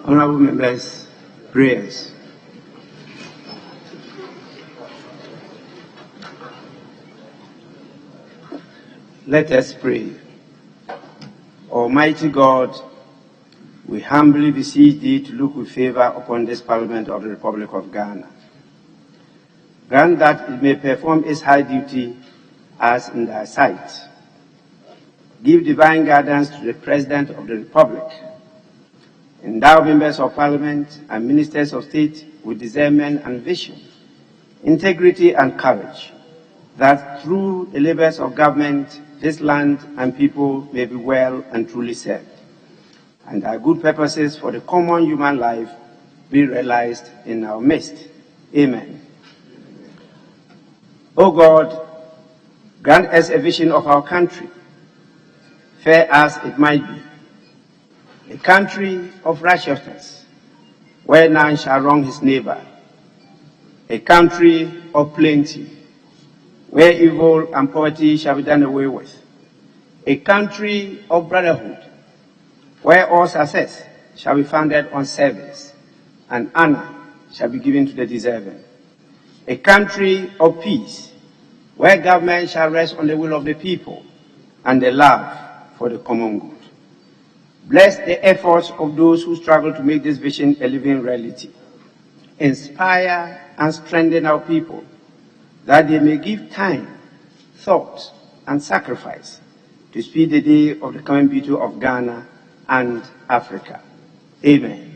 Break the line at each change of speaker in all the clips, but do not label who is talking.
Honorable members, prayers. Let us pray. Almighty God, we humbly beseech thee to look with favor upon this Parliament of the Republic of Ghana. Grant that it may perform its high duty as in thy sight. Give divine guidance to the President of the Republic. Endow members of Parliament and ministers of state with discernment and vision, integrity and courage, that through the labors of government, this land and people may be well and truly served, and thy good purposes for the common human life be realized in our midst. Amen. O God, grant us a vision of our country, fair as it might be, a country of righteousness, where none shall wrong his neighbor, a country of plenty, where evil and poverty shall be done away with, a country of brotherhood, where all success shall be founded on service, and honor shall be given to the deserving, a country of peace, where government shall rest on the will of the people and the love for the common good. Bless the efforts of those who struggle to make this vision a living reality. Inspire and strengthen our people, that they may give time, thought, and sacrifice to speed the day of the coming beauty of Ghana and Africa. Amen.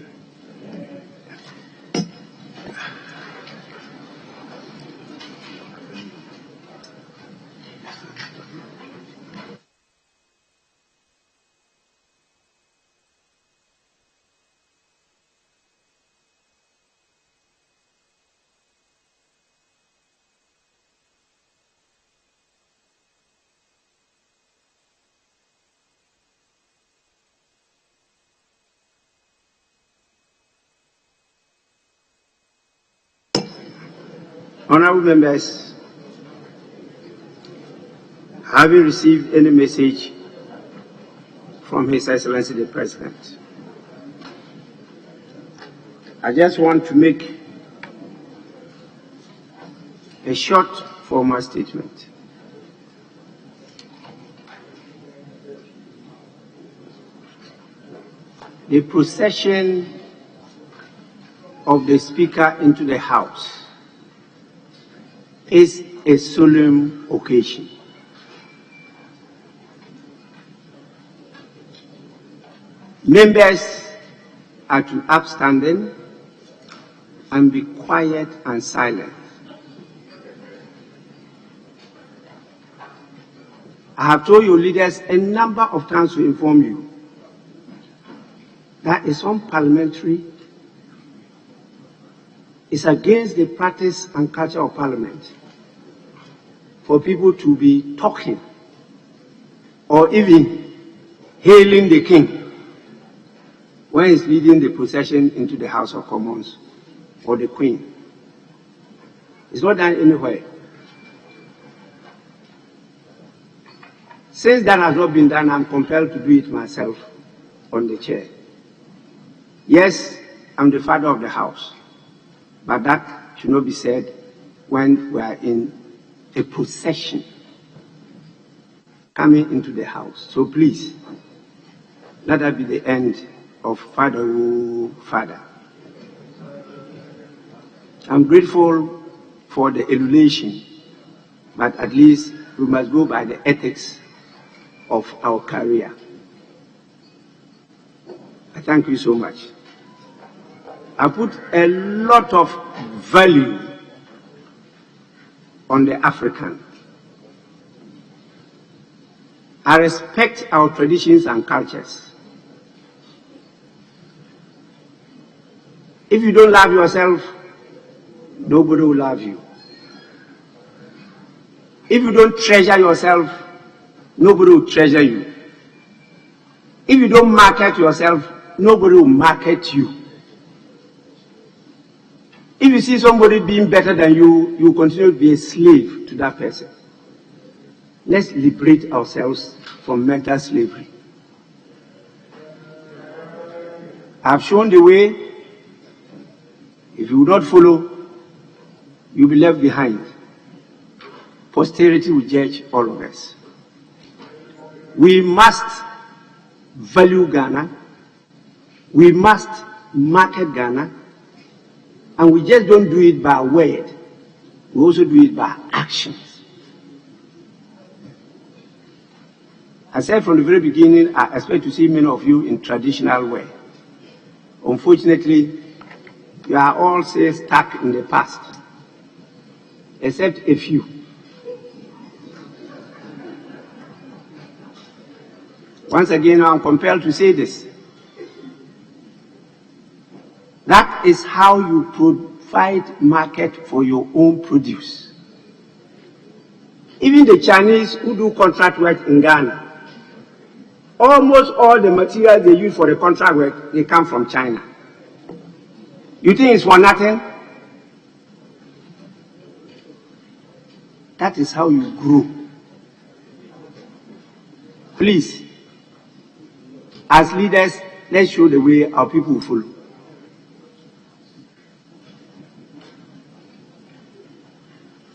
Honorable members, have you received any message from His Excellency the President? I just want to make a short formal statement. The procession of the Speaker into the House is a solemn occasion. Members are to be upstanding and be quiet and silent. I have told your leaders a number of times to inform you that is unparliamentary. It's against the practice and culture of Parliament for people to be talking or even hailing the king when he's leading the procession into the House of Commons or the Queen. It's not done anywhere. Since that has not been done, I'm compelled to do it myself on the chair. Yes, I'm the father of the house, but that should not be said when we are in a procession coming into the house. So please, let that be the end of Father, oh Father. I'm grateful for the elulation, but at least we must go by the ethics of our career. I thank you so much. I put a lot of value on the African. I respect our traditions and cultures. If you don't love yourself, nobody will love you. If you don't treasure yourself, nobody will treasure you. If you don't market yourself, nobody will market you. If you see somebody being better than you, you continue to be a slave to that person. Let's liberate ourselves from mental slavery. I've shown the way. If you will not follow, you'll be left behind. Posterity will judge all of us. We must value Ghana. We must market Ghana. And we just don't do it by word. We also do it by actions. I said from the very beginning, I expect to see many of you in traditional wear. Unfortunately, you are all still stuck in the past, except a few. Once again, I'm compelled to say this. That is how you provide market for your own produce. Even the Chinese who do contract work in Ghana, almost all the materials they use for the contract work, they come from China. You think it's for nothing? That is how you grow. Please, as leaders, let's show the way our people will follow.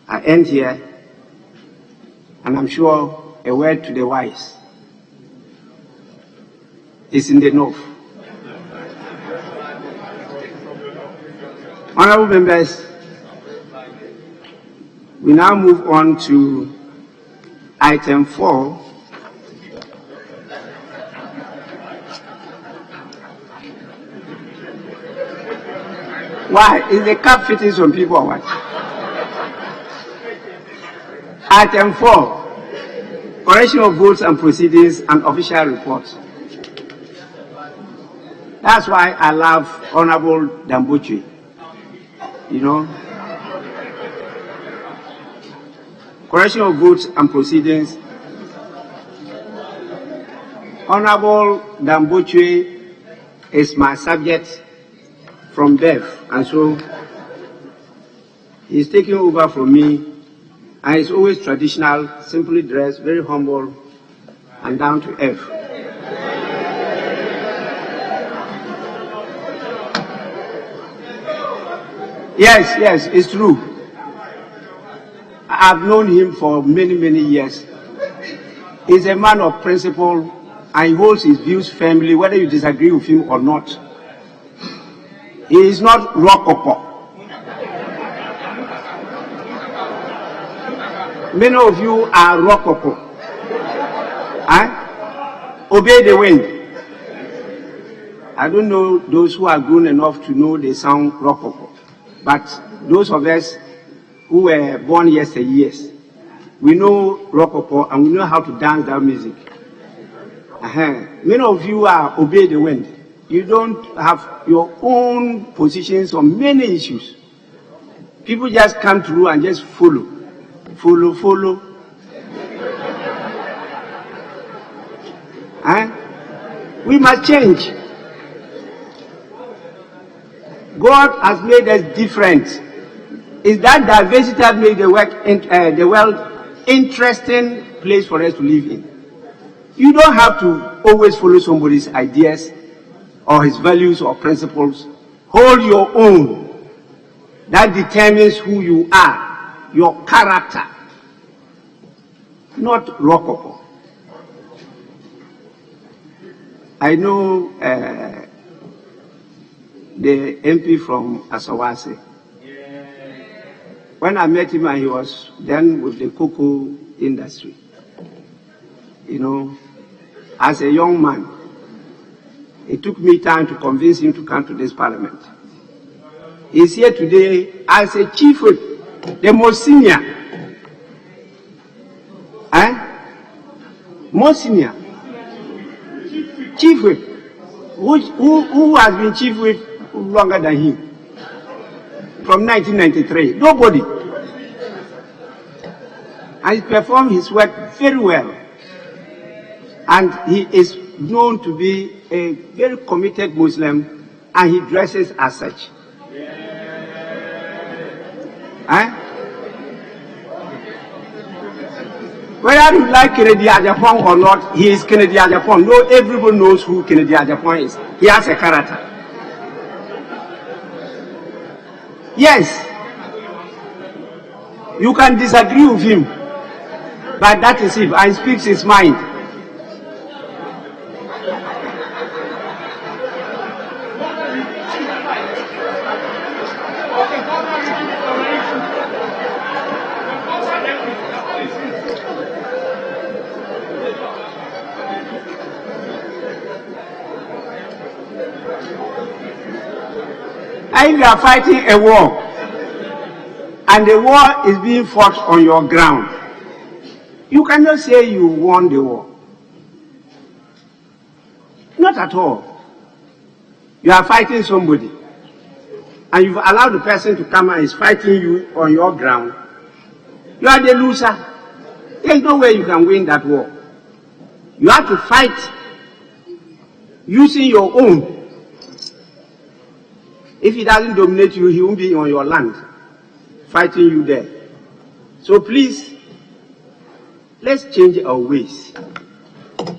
I end here, and I'm sure a word to the wise is in the north. Honorable members, we now move on to item 4. Why? Is the cap fitting some people or what? Item 4, correction of votes and proceedings and official reports. That's why I love Honorable Damboche. You know, correction of votes and proceedings. Honorable Damboche is my subject from birth, and so he's taking over from me. And he's always traditional, simply dressed, very humble, and down to earth. Yes, it's true. I've known him for many, many years. He's a man of principle, and he holds his views firmly, whether you disagree with him or not. He is not rococo. Many of you are rococo. Obey the wind. I don't know those who are grown enough to know the sound rococo, but those of us who were born yesteryears, we know rococo and we know how to dance that music. Many of you are obey the wind. You don't have your own positions on many issues. People just come through and just follow. Follow. We must change. God has made us different. It's that diversity that made the world interesting place for us to live in. You don't have to always follow somebody's ideas or his values or principles. Hold your own. That determines who you are, your character, not rococo. I know the MP from Asawase. When I met him, and he was then with the cocoa industry. You know, as a young man, it took me time to convince him to come to this parliament. He's here today as a chief whip, the most senior. Most senior. Chief whip. Who has been chief whip longer than him? From 1993. Nobody. And he performed his work very well. And he is known to be a very committed Muslim, and he dresses as such. Whether you like Kennedy Ajapong or not, he is Kennedy Ajapong. No, everybody knows who Kennedy Ajapong is. He has a character. Yes, you can disagree with him, but that is it. And speaks his mind. If you are fighting a war, and the war is being fought on your ground, you cannot say you won the war. Not at all. You are fighting somebody, and you've allowed the person to come and is fighting you on your ground. You are the loser. There is no way you can win that war. You have to fight using your own. If he doesn't dominate you, he won't be on your land, fighting you there. So please, let's change our ways.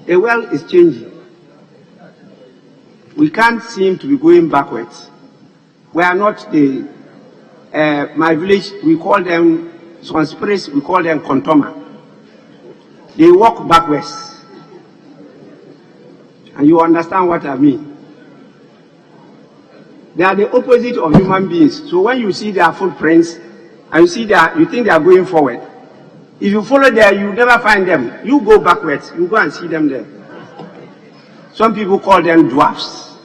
The world is changing. We can't seem to be going backwards. We are not the, my village, we call them, some spirits, we call them kontoma. They walk backwards. And you understand what I mean. They are the opposite of human beings. So when you see their footprints, and you see you think they are going forward. If you follow there, you never find them. You go backwards. You go and see them there. Some people call them dwarfs.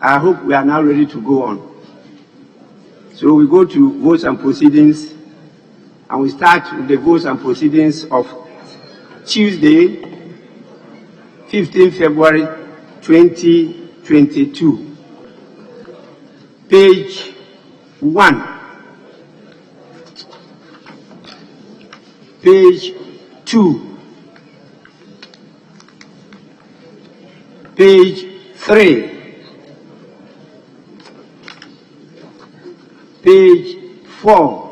I hope we are now ready to go on. So we go to votes and proceedings, and we start with the votes and proceedings of Tuesday, 15 February 2022. Page 1. Page 2. Page 3. Page 4.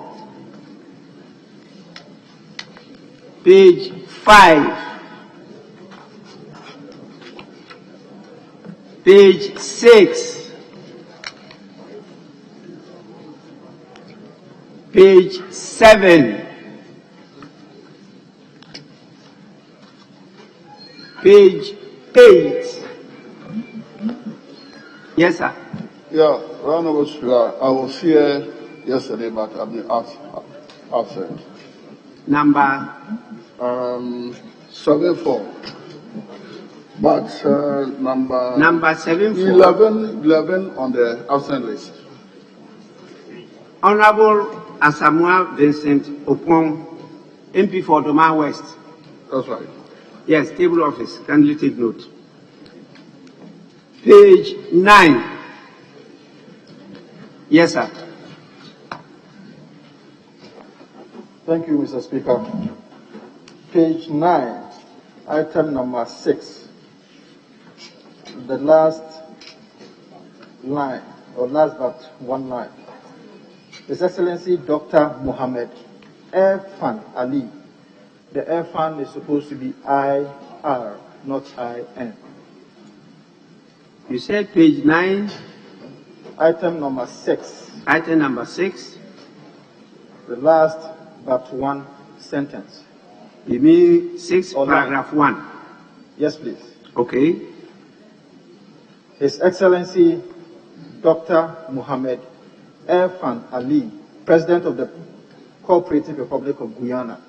Page 5. Page 6. Page 7. Page 8. Yes, sir.
Yeah, Honorable Speaker, I was here yesterday, but I've been absent.
Number
74. But
number 74.
11 on the absent list.
Honorable Asamoah Vincent Opon, MP for Doma West.
That's right.
Yes, table office. Kindly take note. Page 9. Yes, sir.
Thank you, Mr. Speaker. Page 9, item number 6. The last line, or last but one line. His Excellency Dr. Mohammed Irfan Ali. The Irfan is supposed to be IR, not IN.
You said page 9.
Item number 6.
Item number 6.
The last but one sentence.
You mean 6,
Or
paragraph 1?
Yes, please.
Okay.
His Excellency Dr. Mohammed Irfan Ali, President of the Cooperative Republic of Guyana.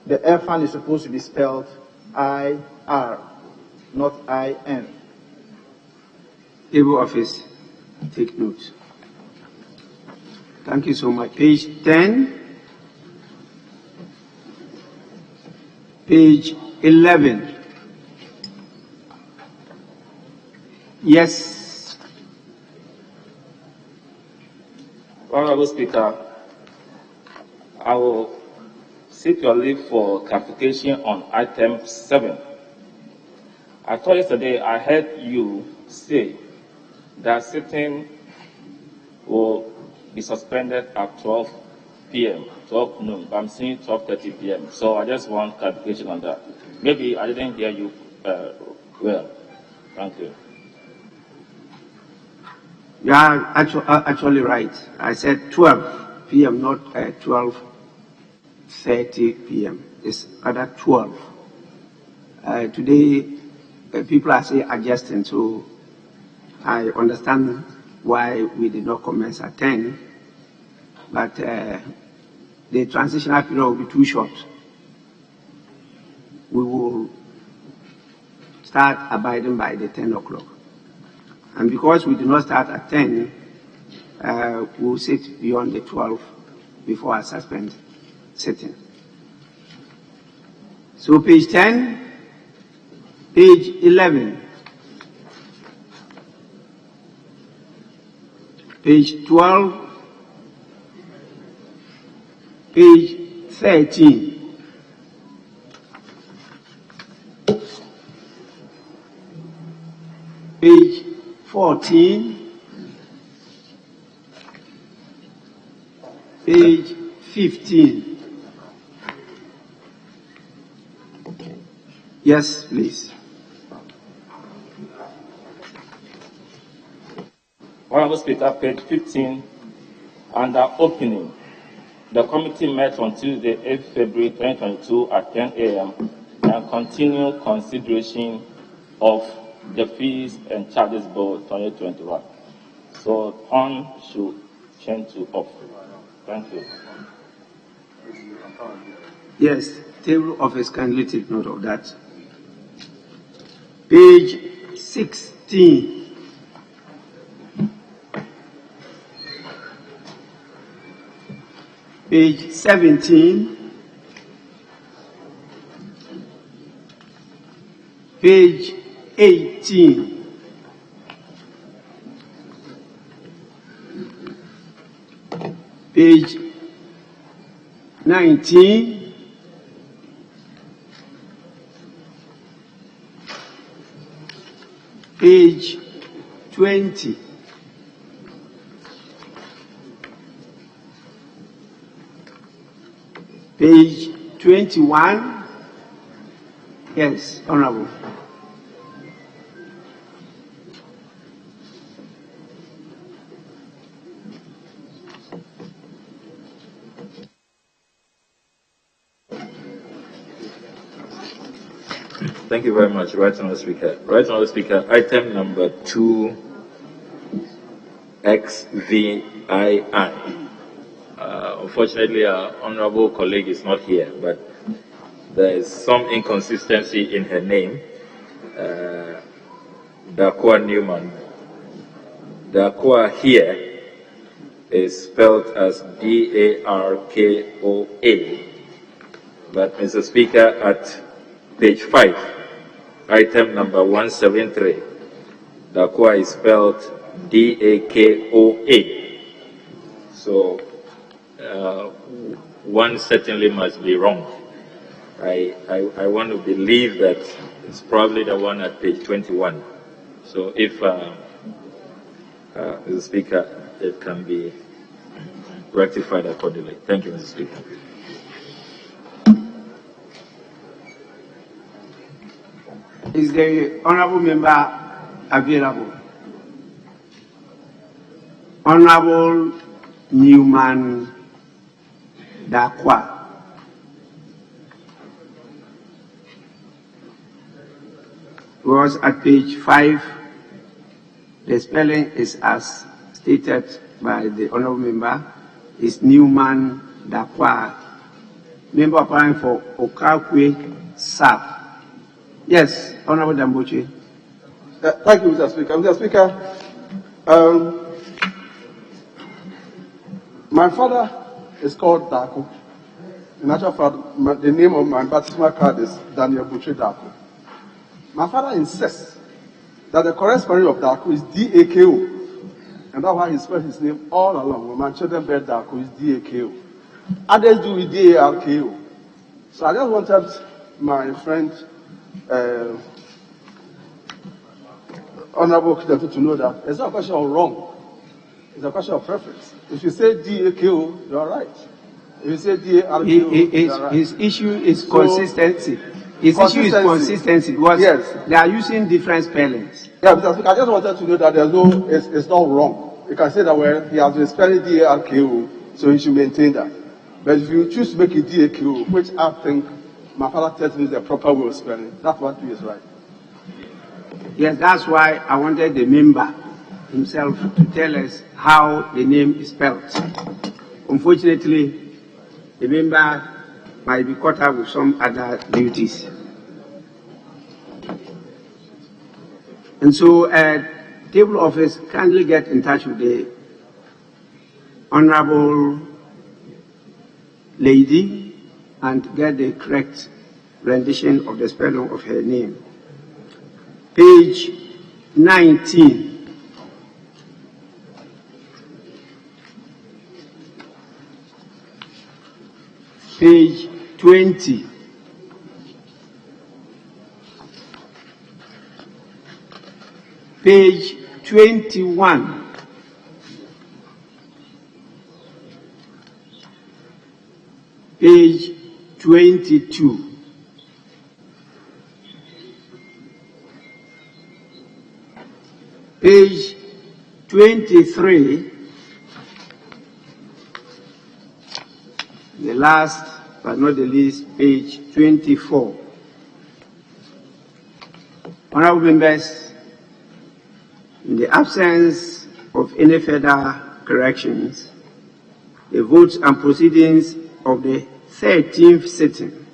The Irfan is supposed to be spelled IR, not IN.
Table office, take note. Thank you so much. Page 10. Page 11. Yes.
Honorable Speaker, I will seek your leave for clarification on item 7. I thought yesterday I heard you say that sitting will be suspended at 12 p.m., 12 noon, but I'm seeing 12:30 p.m. So I just want clarification on that. Maybe I didn't hear you Well, thank you.
You are actually right. I said 12 p.m., not 12:30 p.m. It's rather 12. Today, people are still adjusting, so I understand why we did not commence at 10, but the transitional period will be too short. We will start abiding by the 10 o'clock. And because we do not start at 10, we'll sit beyond the 12 before I suspend sitting. So page 10, page 11, page 12, page 13, page 14, page 15. Yes, please.
Honorable Speaker, page 15, under opening. The committee met on Tuesday, 8 February 2022 at 10 a.m. and continued consideration of the fees and charges bill 2021. So on should change to off. Thank you.
Yes, table office kindly take note of that. Page 16. Page 17. Page 18. Page 19. Page 20. Page 21. Yes, Honorable.
Thank you very much. Right Honourable Speaker. Right Honourable Speaker, item number 2, XVII. Unfortunately, our honourable colleague is not here, but there is some inconsistency in her name. Darkoa Newman. Darkoa here is spelled as D-A-R-K-O-A. But, Mr. Speaker, at page 5, item number 173, Darkoa is spelled D-A-K-O-A. So, one certainly must be wrong. I want to believe that it's probably the one at page 21. So if, Mr. Speaker, it can be rectified accordingly. Thank you, Mr. Speaker.
Is the honorable member available? Honorable Newman Darkoa. Was at page 5, the spelling is as stated by the honorable member, is Newman Darkoa. Member applying for Okakwe South. Yes, Honorable Damboche.
Thank you, Mr. Speaker. Mr. Speaker, my father is called Darko. In actual fact, the name of my baptismal card is Daniel Buche Darko. My father insists that the correct spelling of Darko is D-A-K-O. And that's why he spelled his name all along. When my children bear Darko, it's D-A-K-O. Others do with D-A-R-K-O. So I just wanted my friend, Honorable Kitato, to know that it's not a question of wrong. It's a question of preference. If you say D-A-K-O, you are right. If you say D-A-R-K-O, you are right.
His issue is consistency. His issue is consistency because they are using different spellings.
Yeah, Mr. Speaker, I just wanted to know that it's not wrong. You can say that, well, he has been spelling D-A-R-K-O, so he should maintain that. But if you choose to make it D-A-K-O, which I think my father tells me is the proper way of spelling, that one too is right.
Yes, that's why I wanted the member himself to tell us how the name is spelled. Unfortunately, the member might be caught up with some other duties. And so, table office kindly get in touch with the honorable lady and get the correct rendition of the spelling of her name. Page 19. Page 20. Page 21. Page 22. Page 23. The last but not the least, page 24. Honorable members, in the absence of any further corrections, the votes and proceedings of the 13th sitting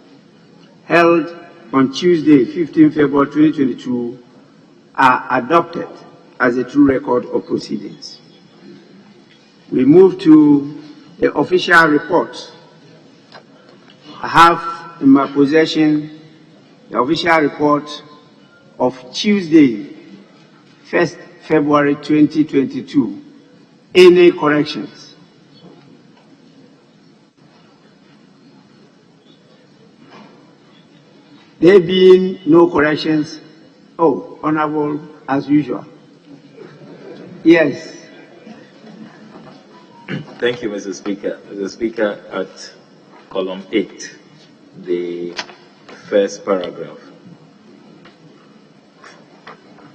held on Tuesday, 15 February 2022 are adopted as a true record of proceedings. We move to the official report. I have in my possession the official report of Tuesday, 1st February 2022. Any corrections? There being no corrections, honorable as usual. Yes.
Thank you, Mr. Speaker. Mr. Speaker, at column 8, the first paragraph.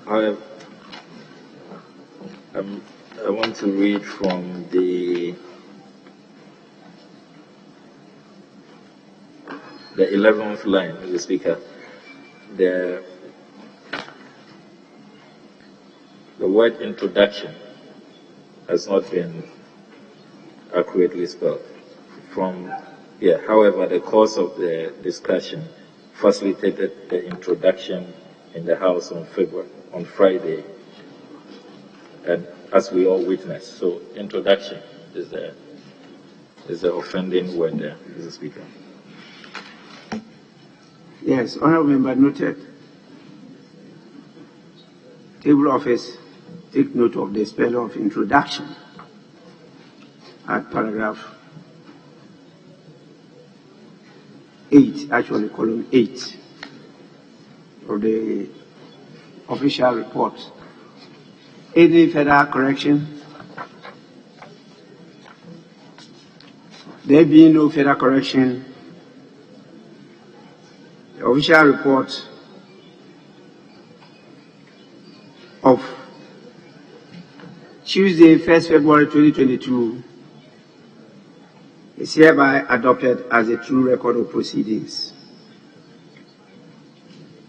I want to read from the 11th line, Mr. Speaker. The word introduction has not been accurately spelled. However, the course of the discussion facilitated the introduction in the House on Friday, and as we all witnessed. So, introduction is the offending word there, Mr. Speaker.
Yes, honorable member noted. Table office, take note of the spelling of introduction at paragraph 8, actually column 8 of the official report. Any further correction? There being no further correction, the official report of Tuesday, 1st February 2022 is hereby adopted as a true record of proceedings.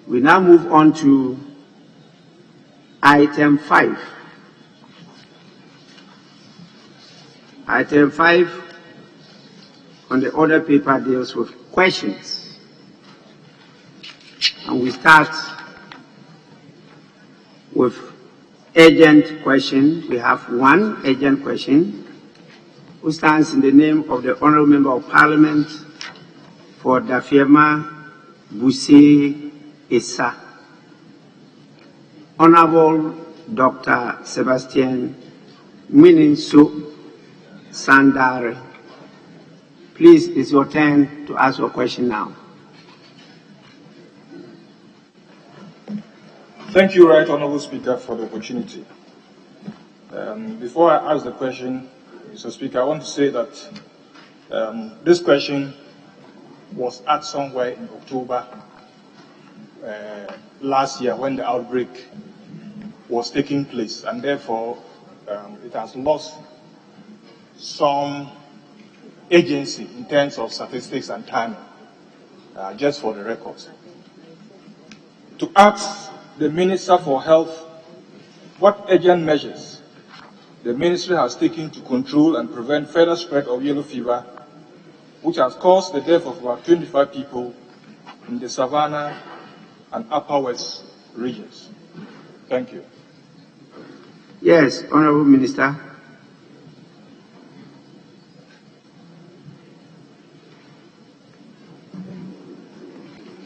We now move on to item 5. Item 5 on the order paper deals with questions. And we start with urgent question. We have one urgent question, who stands in the name of the Honourable Member of Parliament for Dafiema Buse Issa. Honourable Dr. Sebastian Mininso Sandare. Please, it's your turn to ask your question now.
Thank you, Right Honourable Speaker, for the opportunity. Before I ask the question, Mr. Speaker, I want to say that this question was asked somewhere in October last year when the outbreak was taking place, and therefore it has lost some agency in terms of statistics and timing, just for the records. To ask the Minister for Health what urgent measures the ministry has taken to control and prevent further spread of yellow fever, which has caused the death of about 25 people in the Savannah and Upper West regions. Thank you.
Yes, Honorable Minister.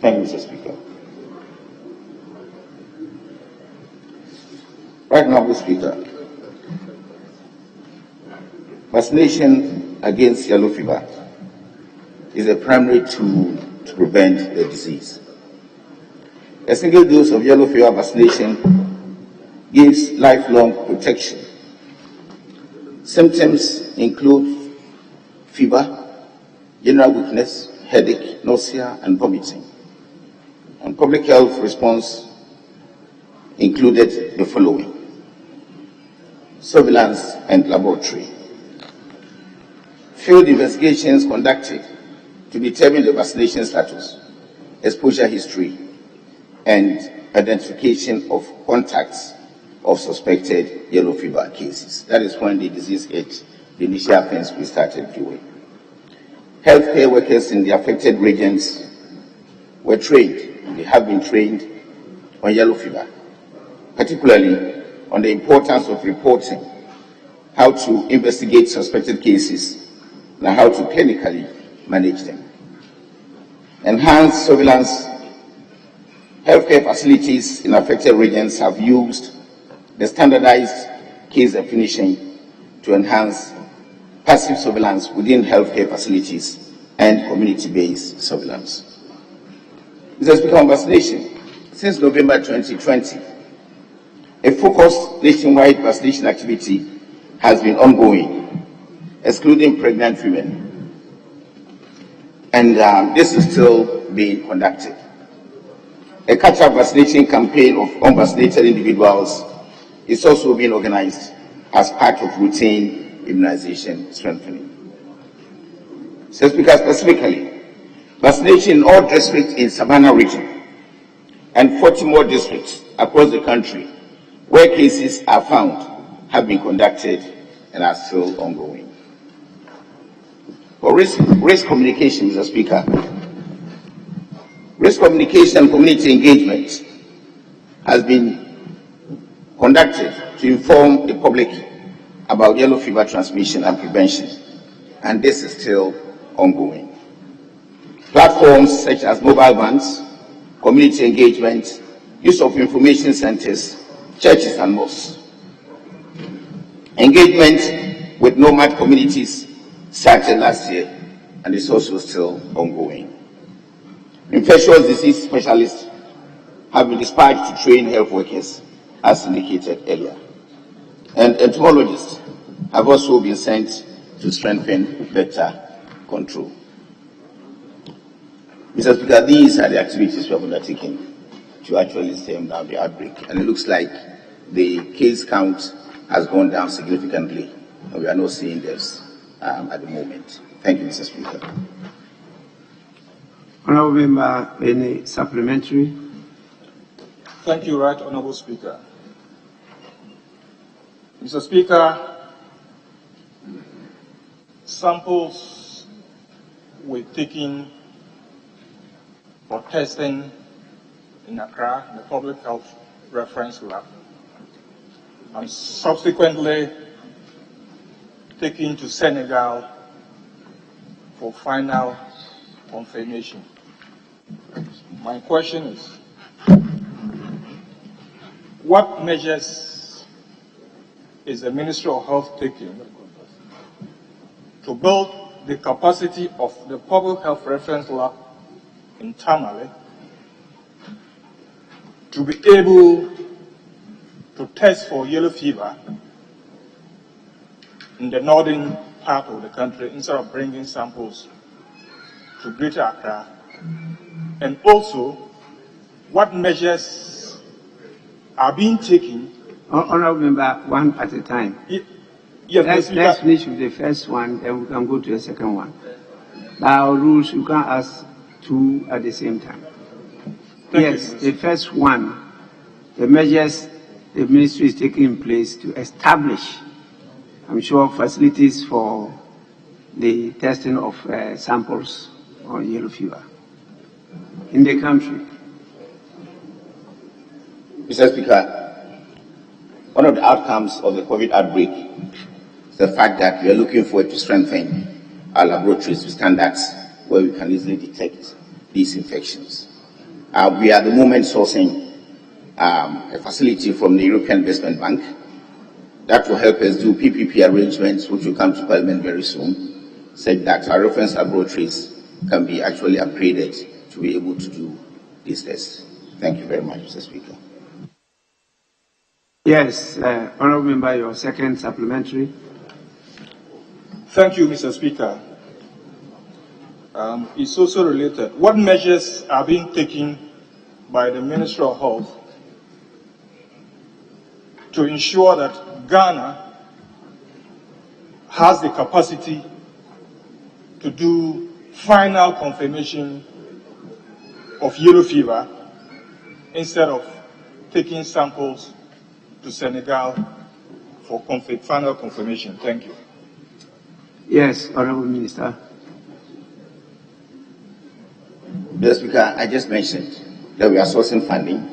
Thank you, Mr. Speaker. Right now, Mr. Speaker, vaccination against yellow fever is a primary tool to prevent the disease. A single dose of yellow fever vaccination gives lifelong protection. Symptoms include fever, general weakness, headache, nausea, and vomiting. And public health response included the following: surveillance and laboratory. Field investigations conducted to determine the vaccination status, exposure history, and identification of contacts of suspected yellow fever cases. That is when the disease hit the initial fence we started doing. Healthcare workers in the affected regions were trained. They have been trained on yellow fever, particularly on the importance of reporting, how to investigate suspected cases, and how to clinically manage them. Enhanced surveillance. Healthcare facilities in affected regions have used the standardized case definition to enhance passive surveillance within healthcare facilities and community-based surveillance. Mr. Speaker, on vaccination, since November 2020, a focused nationwide vaccination activity has been ongoing, excluding pregnant women, and this is still being conducted. A catch-up vaccination campaign of unvaccinated individuals is also being organized as part of routine immunization strengthening. Mr. Speaker, specifically, vaccination in all districts in Savannah region and 40 more districts across the country where cases are found have been conducted and are still ongoing. For risk communication, Mr. Speaker, risk communication and community engagement has been conducted to inform the public about yellow fever transmission and prevention, and this is still ongoing. Platforms such as mobile vans, community engagement, use of information centers, churches and mosques. Engagement with nomad communities started last year and is also still ongoing. Infectious disease specialists have been dispatched to train health workers, as indicated earlier. And entomologists have also been sent to strengthen vector control. Mr. Speaker, these are the activities we have undertaken to actually stem down the outbreak. And it looks like the case count has gone down significantly, and we are not seeing this at the moment. Thank you, Mr. Speaker.
Honorable Member, any supplementary?
Thank you, Right Honorable Speaker. Mr. Speaker, samples were taken for testing in Accra, in the Public Health Reference Lab, and subsequently taken to Senegal for final confirmation. My question is, what measures is the Ministry of Health taking to build the capacity of the Public Health Reference Lab in Tamale to be able to test for yellow fever in the northern part of the country instead of bringing samples to Greater Accra, and also what measures are being taken?
Honorable Member, one at a time.
Yes,
Let's finish with the first one, then we can go to the second one. By our rules, you can't ask two at the same time. Yes, the first one, the measures the ministry is taking in place to establish, I'm sure, facilities for the testing of samples on yellow fever in the country.
Mr. Speaker, one of the outcomes of the COVID outbreak is the fact that we are looking forward to strengthen our laboratories to standards where we can easily detect these infections. We are at the moment sourcing a facility from the European Investment Bank that will help us do PPP arrangements, which will come to Parliament very soon, such that our reference laboratories can be actually upgraded to be able to do these tests. Thank you very much, Mr. Speaker.
Yes, Honourable Member, your second supplementary.
Thank you, Mr. Speaker. It's also related. What measures are being taken by the Ministry of Health to ensure that Ghana has the capacity to do final confirmation of yellow fever instead of taking samples to Senegal for final confirmation? Thank you.
Yes, Honourable Minister.
Mr. Speaker, I just mentioned that we are sourcing funding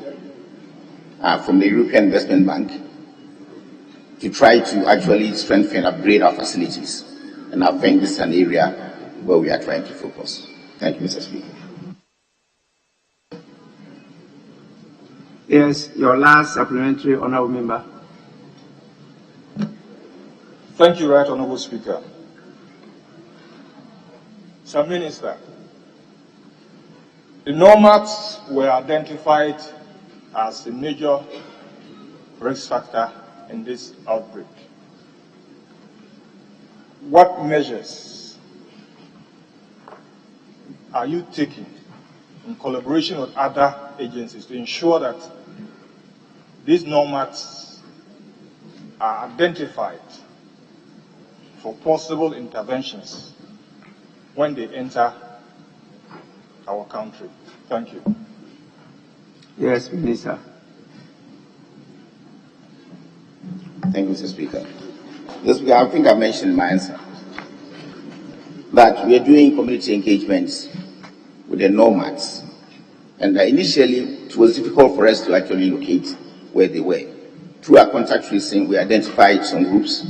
from the European Investment Bank to try to actually strengthen and upgrade our facilities. And I think this is an area where we are trying to focus. Thank you, Mr. Speaker.
Yes, your last supplementary, Honourable Member.
Thank you, Right Honourable Speaker. Sir Minister, the nomads were identified as a major risk factor in this outbreak. What measures are you taking in collaboration with other agencies to ensure that these nomads are identified for possible interventions when they enter our country? Thank you.
Yes, Minister.
Thank you, Mr. Speaker. Mr. Speaker, I think I mentioned in my answer that we are doing community engagements with the nomads. And initially, it was difficult for us to actually locate where they were. Through our contact tracing, we identified some groups,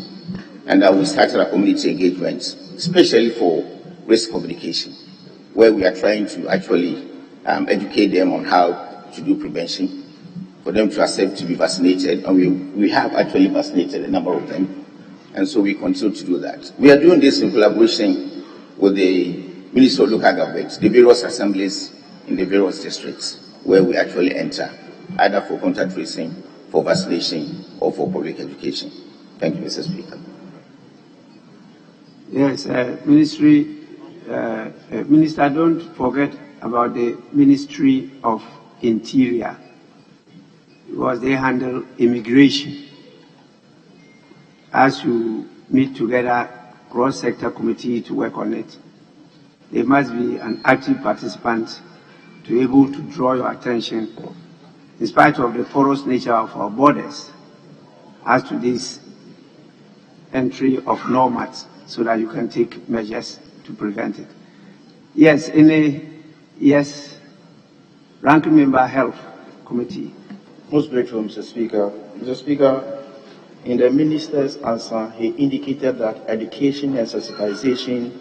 and we started our community engagements, especially for risk communication, where we are trying to actually educate them on how to do prevention, for them to accept to be vaccinated, and we have actually vaccinated a number of them, and so we continue to do that. We are doing this in collaboration with the Ministry of Local Government, the various assemblies in the various districts, where we actually enter, either for contact tracing, for vaccination, or for public education. Thank you, Mr. Speaker.
Yes, Minister, don't forget about the Ministry of Interior, because they handle immigration. As you meet together, cross-sector committee to work on it, they must be an active participant to be able to draw your attention, in spite of the porous nature of our borders, as to this entry of nomads, so that you can take measures to prevent it. Yes, yes, Ranking Member Health Committee.
Most grateful, Mr. Speaker. Mr. Speaker, in the minister's answer, he indicated that education and sensitization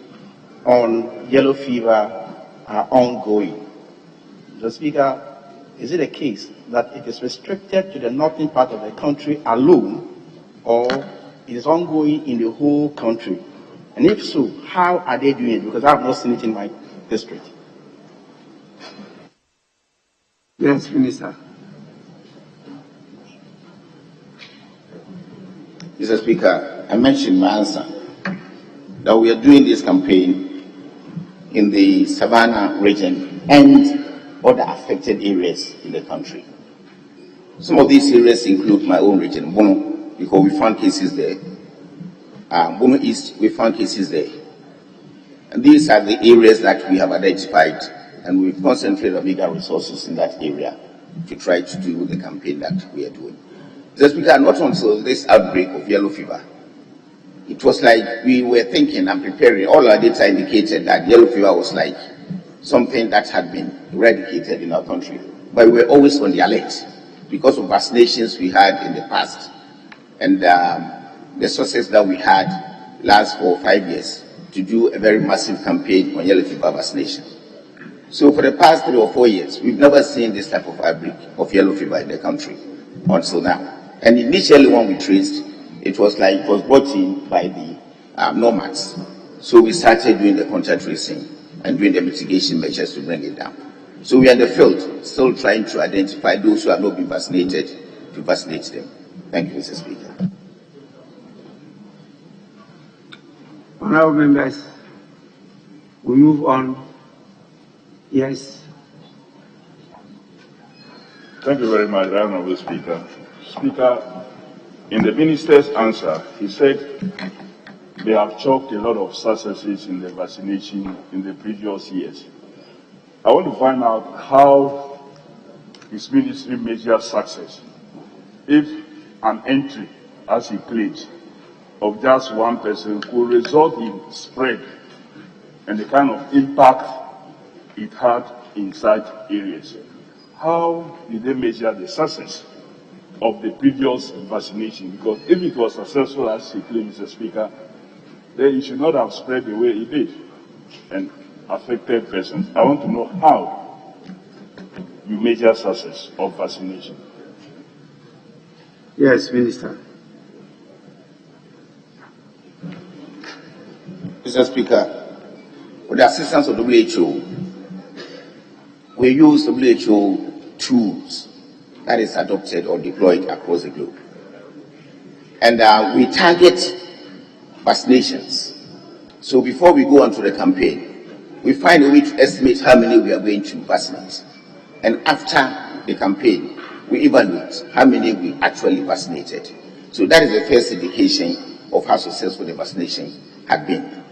on yellow fever are ongoing. Mr. Speaker, is it a case that it is restricted to the northern part of the country alone, or it is ongoing in the whole country? And if so, how are they doing it? Because I have not seen it in my district.
Yes, Minister.
Mr. Speaker, I mentioned in my answer that we are doing this campaign in the Savannah region and other affected areas in the country. Some of these areas include my own region, Bono, because we found cases there. Bono East, we found cases there. And these are the areas that we have identified, and we've concentrated our bigger resources in that area to try to do the campaign that we are doing. Mr. Speaker, not until this outbreak of yellow fever, it was like we were thinking and preparing. All our data indicated that yellow fever was like something that had been eradicated in our country. But we were always on the alert because of vaccinations we had in the past and the success that we had last 4 or 5 years to do a very massive campaign on yellow fever vaccination. So for the past 3 or 4 years, we've never seen this type of outbreak of yellow fever in the country until now. And initially when we traced, it was like it was brought in by the nomads. So we started doing the contact tracing and doing the mitigation measures to bring it down. So we are in the field, still trying to identify those who have not been vaccinated, to vaccinate them. Thank you, Mr. Speaker.
Honorable members, we move on. Yes.
Thank you very much, Honorable Speaker. Speaker, in the minister's answer, he said they have chalked a lot of successes in the vaccination in the previous years. I want to find out how his ministry measures success if an entry, as he claims, of just one person could result in spread and the kind of impact it had in such areas. How did they measure the success of the previous vaccination? Because if it was successful, as he claims, Mr. Speaker, then it should not have spread the way it did and affected persons. I want to know how you measure success of vaccination.
Yes, Minister.
Mr. Speaker, with the assistance of WHO, we use WHO tools that is adopted or deployed across the globe. And we target vaccinations. So before we go on to the campaign, we find a way to estimate how many we are going to vaccinate. And after the campaign, we evaluate how many we actually vaccinated. So that is the first indication of how successful the vaccination had been.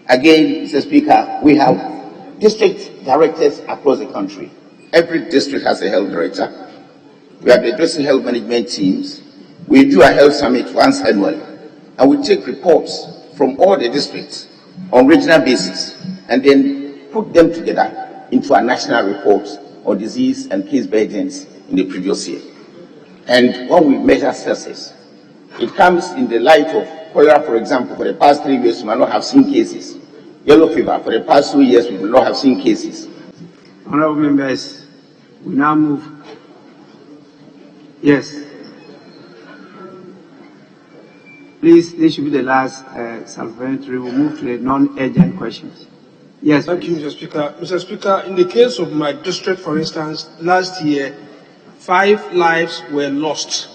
Again, Mr. Speaker, we have district directors across the country. Every district has a health director. We have the district health management teams. We do a health summit once annually. And we take reports from all the districts on regional basis and then put them together into a national report on disease and case burdens in the previous year. And when we measure success, it comes in the light of cholera, for example. For the past 3 years, we might not have seen cases. Yellow fever, for the past 2 years, we will not have seen cases.
Honorable members, we now move. Yes. Please, this should be the last supplementary. We'll move to the non-urgent questions. Yes.
Thank you, Mr. Speaker. Mr. Speaker, in the case of my district, for instance, last year, 5 lives were lost.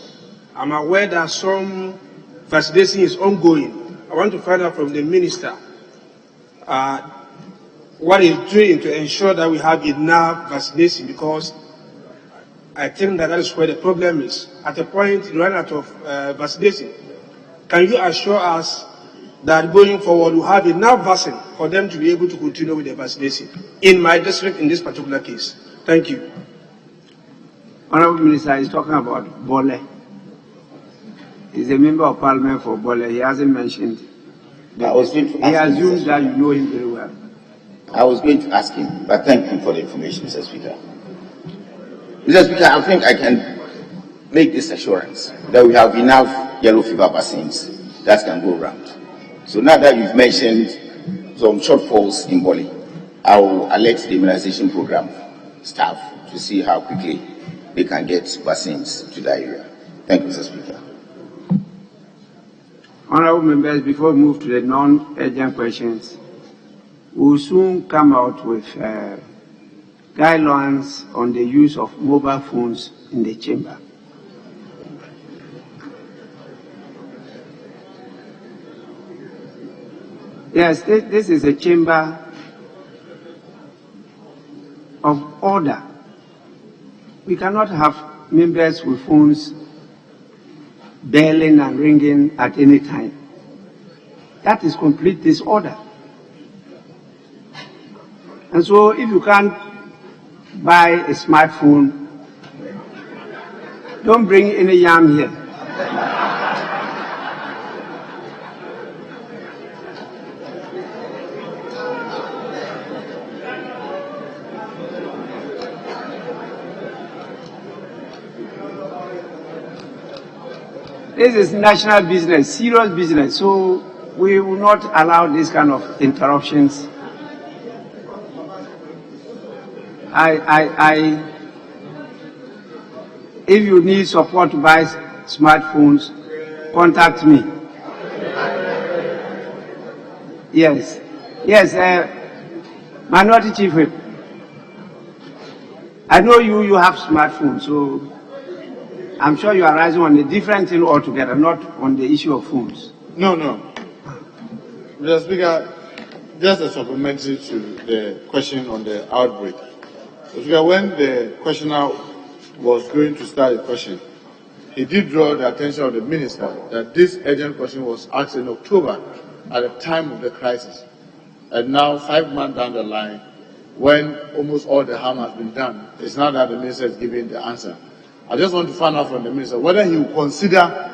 I'm aware that some vaccination is ongoing. I want to find out from the minister what he's doing to ensure that we have enough vaccination, because I think that is where the problem is. At a point, you run out of vaccination. Can you assure us that going forward we have enough vaccine for them to be able to continue with the vaccination in my district in this particular case? Thank you.
Honorable Minister is talking about Bole. He's a member of parliament for Bole. He hasn't mentioned.
I was going to
He
ask him,
assumes that you know him very well.
I was going to ask him, but thank you for the information, Mr. Speaker. Mr. Speaker, I think I can make this assurance that we have enough yellow fever vaccines that can go around. So now that you've mentioned some shortfalls in Boli, I will alert the immunization program staff to see how quickly they can get vaccines to that area. Thank you, Mr. Speaker.
Honorable members, before we move to the non-urgent questions, we will soon come out with guidelines on the use of mobile phones in the chamber. Yes, this is a chamber of order. We cannot have members with phones belling and ringing at any time. That is complete disorder. And so if you can't buy a smartphone, don't bring any yam here. This is national business, serious business, so we will not allow this kind of interruptions. If you need support to buy smartphones, contact me. Yes, Minority Chief Whip. I know you have smartphones, so I'm sure you are rising on a different thing altogether, not on the issue of phones.
No. Mr. Speaker, just a supplementary to the question on the outbreak. Mr. Speaker, when the questioner was going to start the question, he did draw the attention of the minister that this urgent question was asked in October at the time of the crisis. And now, 5 months down the line, when almost all the harm has been done, it's now that the minister is giving the answer. I just want to find out from the minister whether he will consider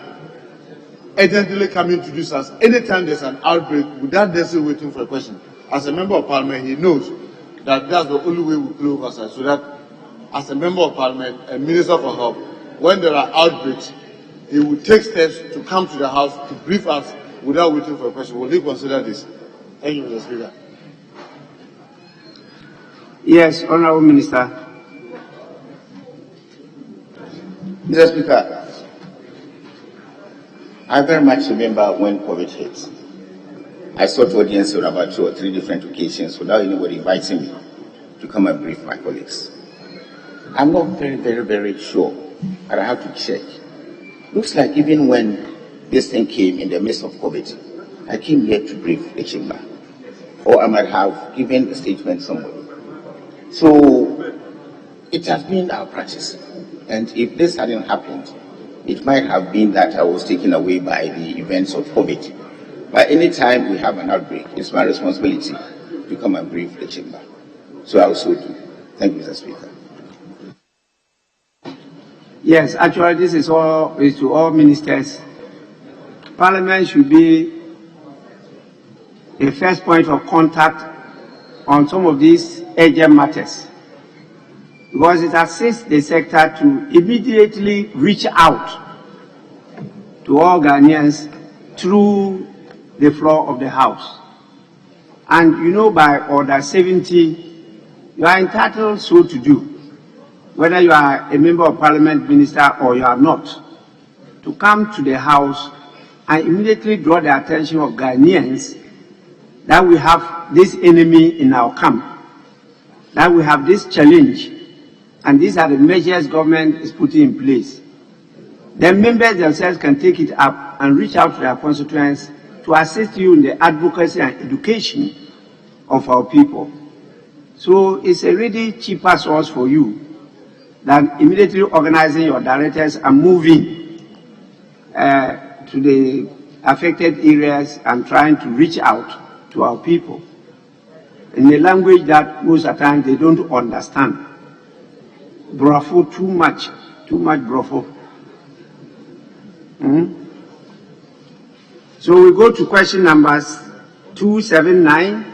urgently coming to this house anytime there's an outbreak without necessarily waiting for a question. As a member of parliament, he knows that that's the only way we play oversight, so that as a member of parliament, a minister for help, when there are outbreaks, he will take steps to come to the house to brief us without waiting for a question. Will he consider this? Thank you, Mr. Speaker.
Yes, Honourable Minister.
Mr. Speaker, I very much remember when COVID hit. I sought audience on about 2 or 3 different occasions without anybody inviting me to come and brief my colleagues. I'm not very sure, but I have to check. Looks like even when this thing came in the midst of COVID, I came here to brief the chamber, or I might have given a statement somewhere. So it has been our practice, and if this hadn't happened, it might have been that I was taken away by the events of COVID. But any time we have an outbreak, it's my responsibility to come and brief the chamber. So I also do. Thank you, Mr. Speaker.
Yes, actually, this is to all ministers. Parliament should be a first point of contact on some of these urgent matters, because it assists the sector to immediately reach out to all Ghanaians through the floor of the House. And you know, by Order 70, you are entitled so to do, whether you are a member of Parliament, minister, or you are not, to come to the House and immediately draw the attention of Ghanaians that we have this enemy in our camp, that we have this challenge, and these are the measures government is putting in place. Then members themselves can take it up and reach out to their constituents to assist you in the advocacy and education of our people. So it's a really cheaper source for you than immediately organizing your directors and moving to the affected areas and trying to reach out to our people in a language that most of the time they don't understand. Bravo, too much bravo. So we go to question numbers 279.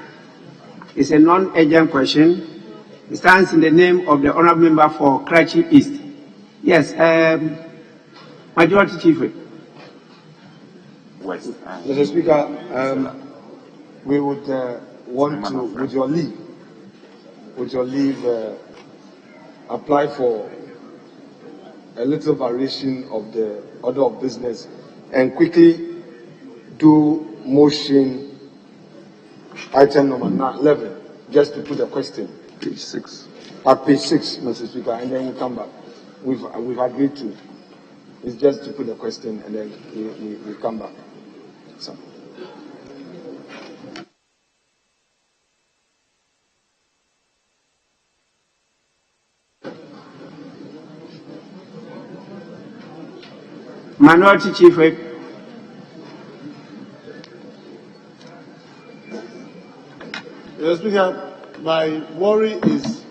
It's a non-urgent question. It stands in the name of the honourable member for Karachi East. Yes, Majority Chief Whip.
Mr. Speaker, we would want to, with your leave, apply for a little variation of the order of business and quickly do motion item number 11, just to put a question.
Page 6.
At page 6, Mr. Speaker, and then we come back. We've agreed to. It's just to put a question and then we come back. So.
Minority Chief Whip.
Mr. Speaker, my worry is,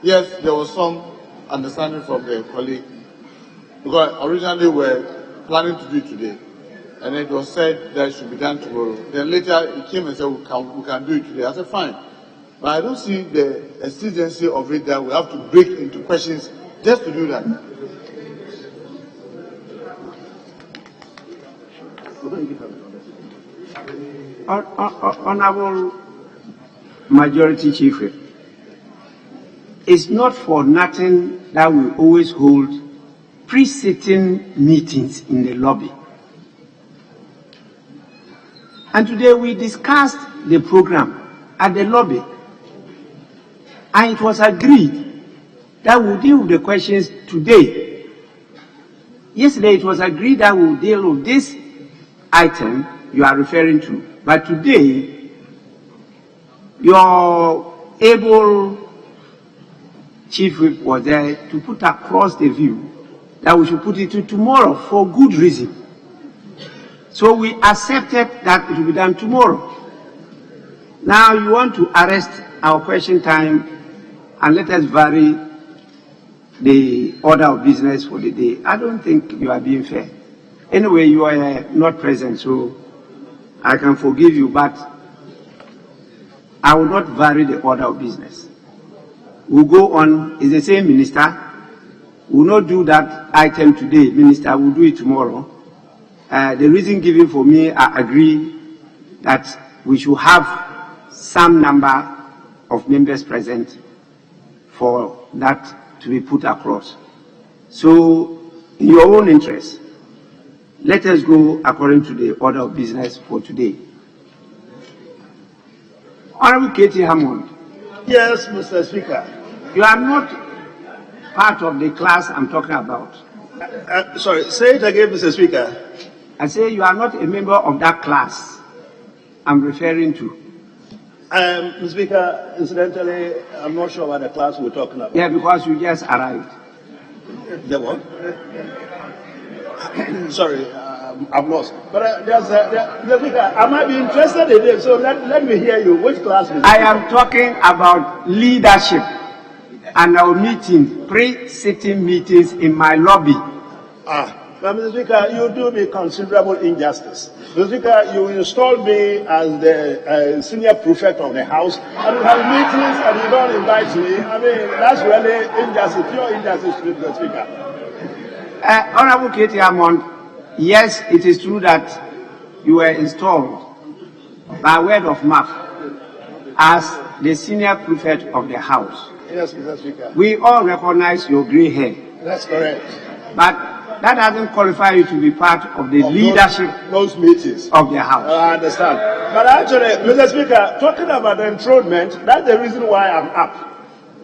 yes, there was some understanding from the colleague, because originally we were planning to do it today, and it was said that it should be done tomorrow. Then later he came and said we can do it today. I said fine, but I don't see the exigency of it that we have to break into questions just to do that.
Honorable Majority Chief Whip, it's not for nothing that we always hold pre-sitting meetings in the lobby. And today we discussed the program at the lobby, and it was agreed that we'll deal with the questions today. Yesterday it was agreed that we'll deal with this item you are referring to, but today your able Chief Whip was there to put across the view that we should put it to tomorrow for good reason. So we accepted that it will be done tomorrow. Now you want to arrest our question time and let us vary the order of business for the day. I don't think you are being fair. Anyway, you are not present, so I can forgive you, but I will not vary the order of business. We'll go on, it's the same minister. We'll not do that item today, minister, we'll do it tomorrow. The reason given for me, I agree that we should have some number of members present for that to be put across. So, in your own interest, let us go according to the order of business for today. Honorable Katie Hammond.
Yes, Mr. Speaker.
You are not part of the class I'm talking about.
Sorry, say it again, Mr. Speaker.
I say you are not a member of that class I'm referring to.
Mr. Speaker, incidentally, I'm not sure what the class we're talking about.
Yeah, because you just arrived.
The what? Sorry, I'm lost. But Mr. Speaker, I might be interested in it, so let me hear you. Which class?
I am talking about leadership and our meeting, pre-sitting meetings in my lobby.
But Mr. Speaker, you do me considerable injustice. Mr. Speaker, you installed me as the senior prefect of the House, and you have meetings and you don't invite me. I mean, that's really injustice, pure injustice, Mr. Speaker.
Honorable Katie Hammond, yes, it is true that you were installed by word of mouth as the senior prefect of the House.
Yes, Mr. Speaker.
We all recognize your gray hair.
That's correct.
But that doesn't qualify you to be part of the leadership
those meetings
of the House.
I understand. But actually, Mr. Speaker, talking about the enthronement, that's the reason why I'm up.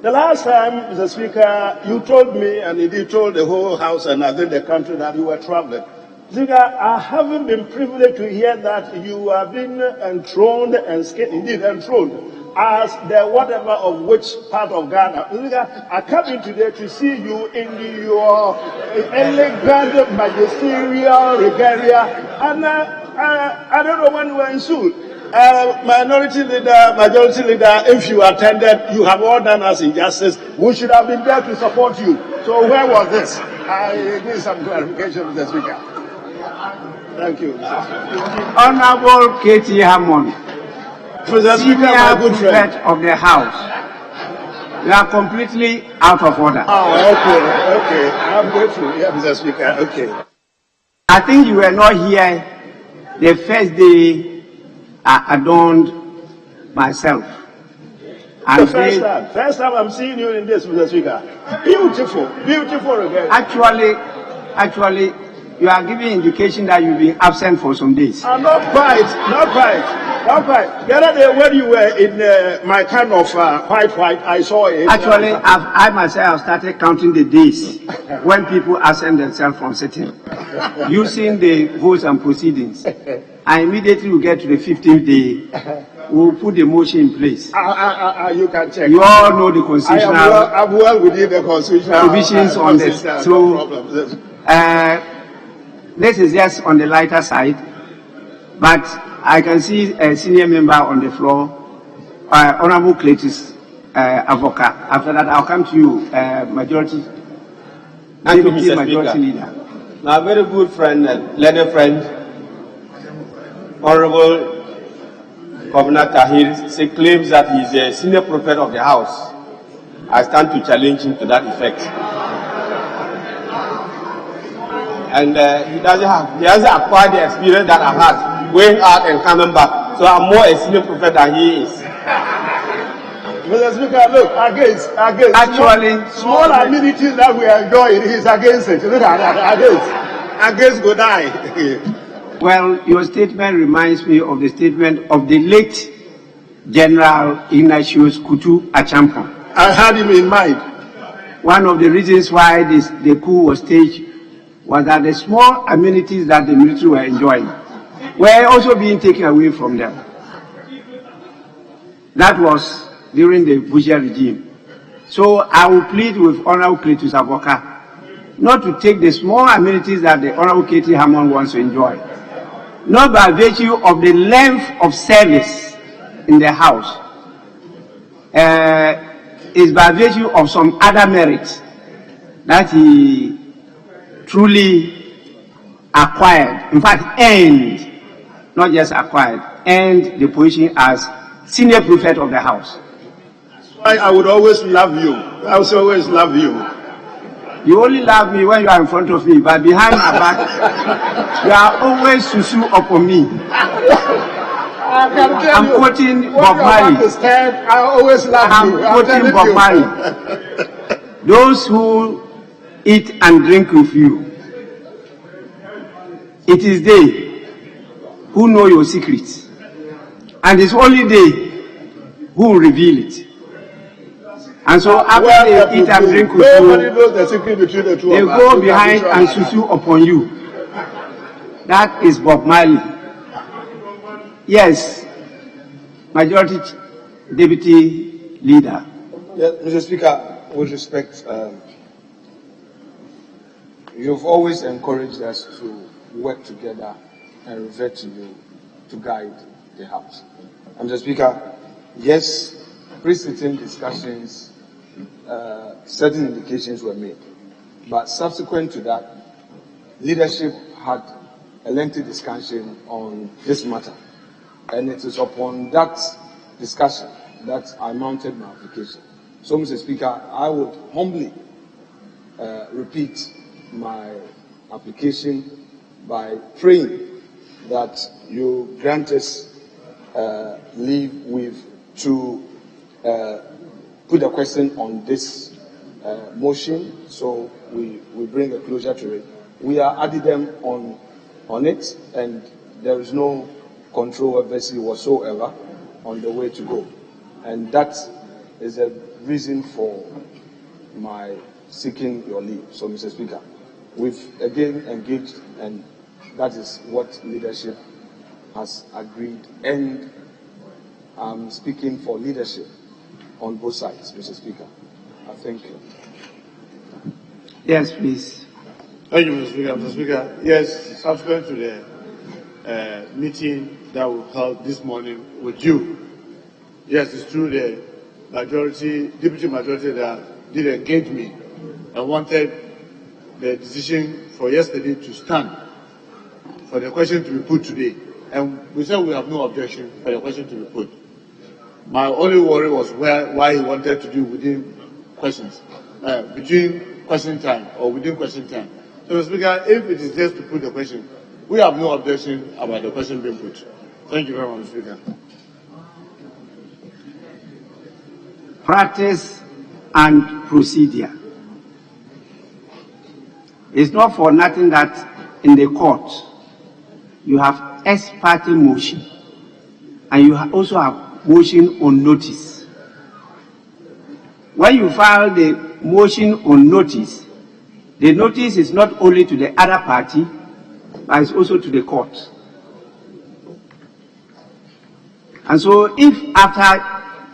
The last time, Mr. Speaker, you told me, and indeed told the whole House and I think the country, that you were traveling. Speaker, I haven't been privileged to hear that you have been enthroned and indeed enthroned as the whatever of which part of Ghana. Speaker, I come in today to see you in your elegant magisterial regalia, and I don't know when you were in suit. Minority leader, majority leader, if you attended, you have all done us injustice. We should have been there to support you. So where was this? I need some clarification, Mr. Speaker. Thank you, Mr. Speaker.
Honorable Katie Hammond,
Mr. Speaker,
senior prefect of the House, you are completely out of order.
Okay. I'm grateful. Yeah, Mr. Speaker. Okay.
I think you were not here the first day I adorned myself. And
the first time I'm seeing you in this, Mr. Speaker. Beautiful again.
Actually, you are giving indication that you've been absent for some days.
Not quite. The other day when you were in my kind of white, I saw it.
Actually, I myself started counting the days when people absent themselves from sitting, using the votes and proceedings. And immediately we get to the 15th day, we'll put the motion in place.
You can check.
You all know the constitutional.
I'm well within the constitutional
provisions on this. So, this is just on the lighter side, but I can see a senior member on the floor, Honorable Cletus Avoka. After that, I'll come to you, Majority.
Thank you, Mr.
Majority
Speaker.
Leader.
My very good friend and learned friend, Honorable Governor Tahir, claims that he is a senior prophet of the House. I stand to challenge him to that effect. And he hasn't acquired the experience that I've had, going out and coming back. So I'm more a senior prophet than he is.
Mr. Speaker, look, against
Actually,
small amenities that we enjoy, it is against it. Look at that, against go die.
Well, your statement reminds me of the statement of the late General Ignatius Kutu Achampon.
I had him in mind.
One of the reasons why the coup was staged was that the small amenities that the military were enjoying were also being taken away from them. That was during the Bush regime. So I will plead with Honorable Cletus Avoka not to take the small amenities that the Honorable Katie Hammond wants to enjoy, not by virtue of the length of service in the House, is by virtue of some other merits that he truly acquired, in fact earned, not just acquired, earned the position as senior prefect of the House.
I would always love you. I will always love you.
You only love me when you are in front of me, but behind my back, you are always susu upon me. I'm quoting Bob Marley.
I always love you.
I'm quoting Bob Marley. Those who eat and drink with you, it is they who know your secrets, and it's only they who reveal it. And so after they eat and drink with
nobody
you,
knows the secret between the two
they
of us.
go behind and susu upon you. That is Bob Marley. Yes, Majority Deputy Leader.
Yes, Mr. Speaker, with respect, you've always encouraged us to work together and refer to you to guide the House. Mr. Speaker, yes, pre-sitting discussions, certain indications were made, but subsequent to that, leadership had a lengthy discussion on this matter, and it is upon that discussion that I mounted my application. So, Mr. Speaker, I would humbly repeat my application by praying that you grant us leave to put a question on this motion, so we bring a closure to it. We are adding them on it, and there is no controversy whatsoever on the way to go. And that is a reason for my seeking your leave. So, Mr. Speaker, we've again engaged, and that is what leadership has agreed, and I'm speaking for leadership on both sides, Mr. Speaker. I thank you.
Yes, please.
Thank you, Mr. Speaker. Mr. Speaker, yes, subsequent to the meeting that we held this morning with you, yes, it's true the deputy majority that did engage me and wanted the decision for yesterday to stand for the question to be put today. And we said we have no objection for the question to be put. My only worry was why he wanted to do within questions, between question time or within question time. So, Mr. Speaker, if it is just to put the question, we have no objection about the question being put. Thank you very much, Mr. Speaker.
Practice and procedure. It's not for nothing that in the court you have ex parte motion, and you also have motion on notice. When you file the motion on notice, the notice is not only to the other party, but it's also to the court. And so if after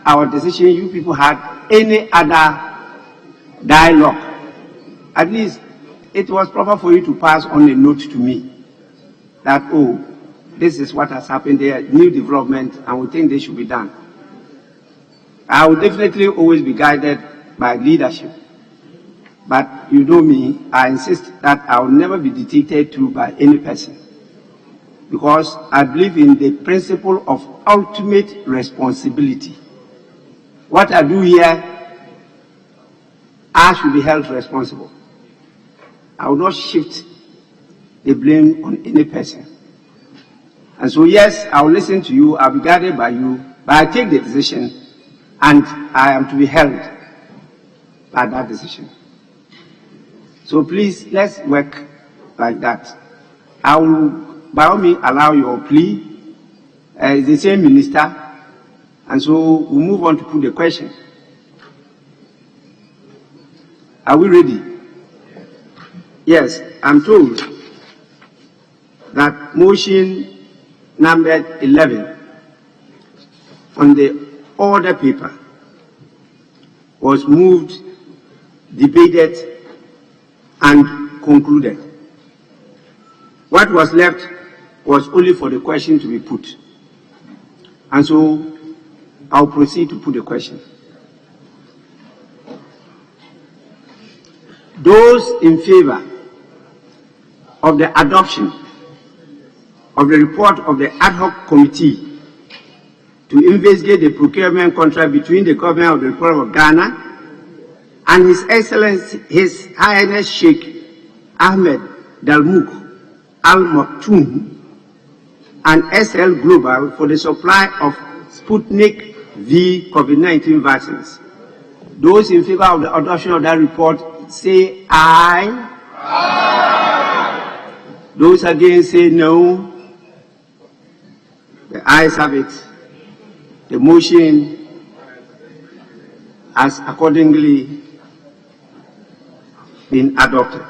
our decision you people had any other dialogue, at least it was proper for you to pass on a note to me. that, oh, this is what has happened there, new development, and we think this should be done. I will definitely always be guided by leadership. But you know me, I insist that I will never be dictated to by any person. Because I believe in the principle of ultimate responsibility. What I do here, I should be held responsible. I will not shift the blame on any person. And so, yes, I will listen to you, I'll be guided by you, but I take the decision, and I am to be held by that decision. So please, let's work like that. I will, by all means, allow your plea. It's the same minister, and so we'll move on to put the question. Are we ready? Yes, I'm told that motion number 11 on the order paper was moved, debated, and concluded. What was left was only for the question to be put. And so I'll proceed to put the question. Those in favor of the adoption of the report of the ad hoc committee to investigate the procurement contract between the government of the Republic of Ghana and His Excellency, His Highness Sheikh Ahmed Dalmouk Al Maktoum and SL Global for the supply of Sputnik V COVID-19 vaccines. Those in favor of the adoption of that report say aye. Aye. Those against say no. The ayes have it. The motion has accordingly been adopted.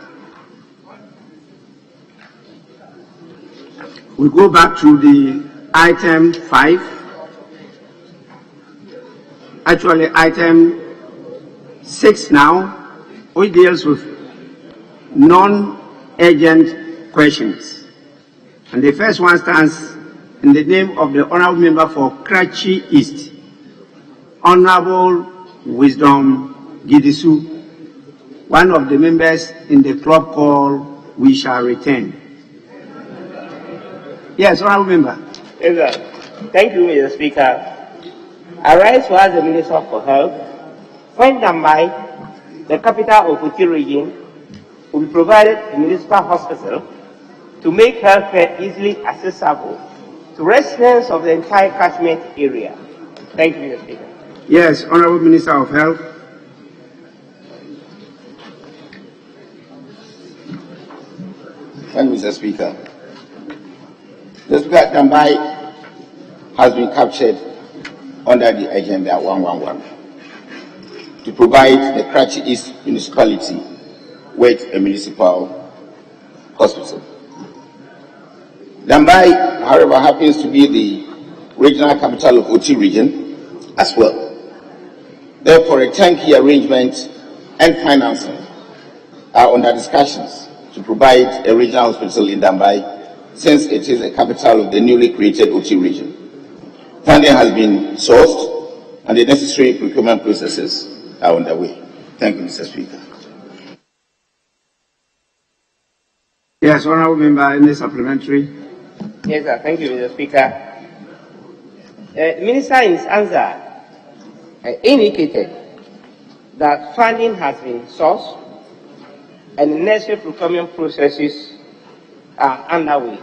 We go back to the item 5. Actually, item 6 now, which deals with non-urgent questions. And the first one stands in the name of the Honorable Member for Karachi East, Honorable Wisdom Gidisu, one of the members in the club called We Shall Return. Yes, Honorable Member.
Yes, sir. Thank you, Mr. Speaker. I rise to ask the Minister for Health, when Dambai, the capital of Uti region, will be provided a municipal hospital to make healthcare easily accessible to residents of the entire catchment area. Thank you, Mr. Speaker.
Yes, Honorable Minister of Health.
Thank you, Mr. Speaker. The Speaker, Dambai has been captured under the Agenda 111 to provide the Karachi East municipality with a municipal hospital. Dambai, however, happens to be the regional capital of Uti region as well. Therefore, a turnkey arrangement and financing are under discussions to provide a regional hospital in Dambai, since it is the capital of the newly created Uti region. Funding has been sourced and the necessary procurement processes are underway. Thank you, Mr. Speaker.
Yes, Honorable Member, any supplementary?
Yes, sir. Thank you, Mr. Speaker. The Minister in his answer indicated that funding has been sourced and the necessary procurement processes are underway.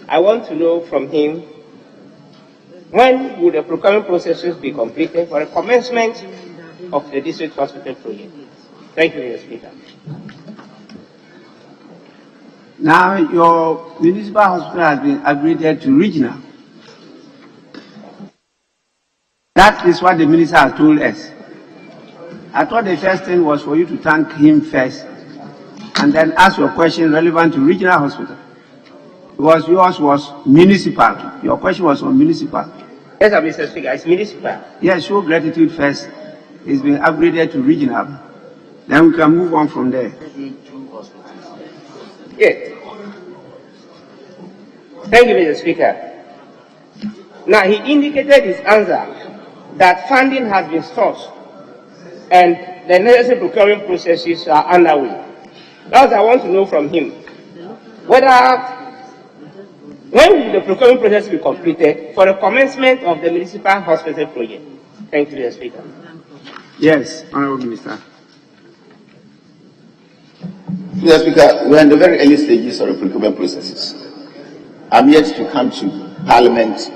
I want to know from him, when will the procurement processes be completed for the commencement of the district hospital project? Thank you, Mr. Speaker.
Now, your municipal hospital has been upgraded to regional. That is what the minister has told us. I thought the first thing was for you to thank him first and then ask your question relevant to regional hospital. Because yours was municipal. Your question was on municipal.
Yes, Mr. Speaker, it's municipal.
Yes, show gratitude first. It's been upgraded to regional. Then we can move on from there.
Yes. Thank you, Mr. Speaker. Now, he indicated his answer that funding has been sourced and the necessary procurement processes are underway. That's what I want to know from him. When will the procurement process be completed for the commencement of the municipal hospital project? Thank you, Mr. Speaker.
Yes, Honorable Minister.
Mr. Speaker, we are in the very early stages of the procurement processes. I'm yet to come to Parliament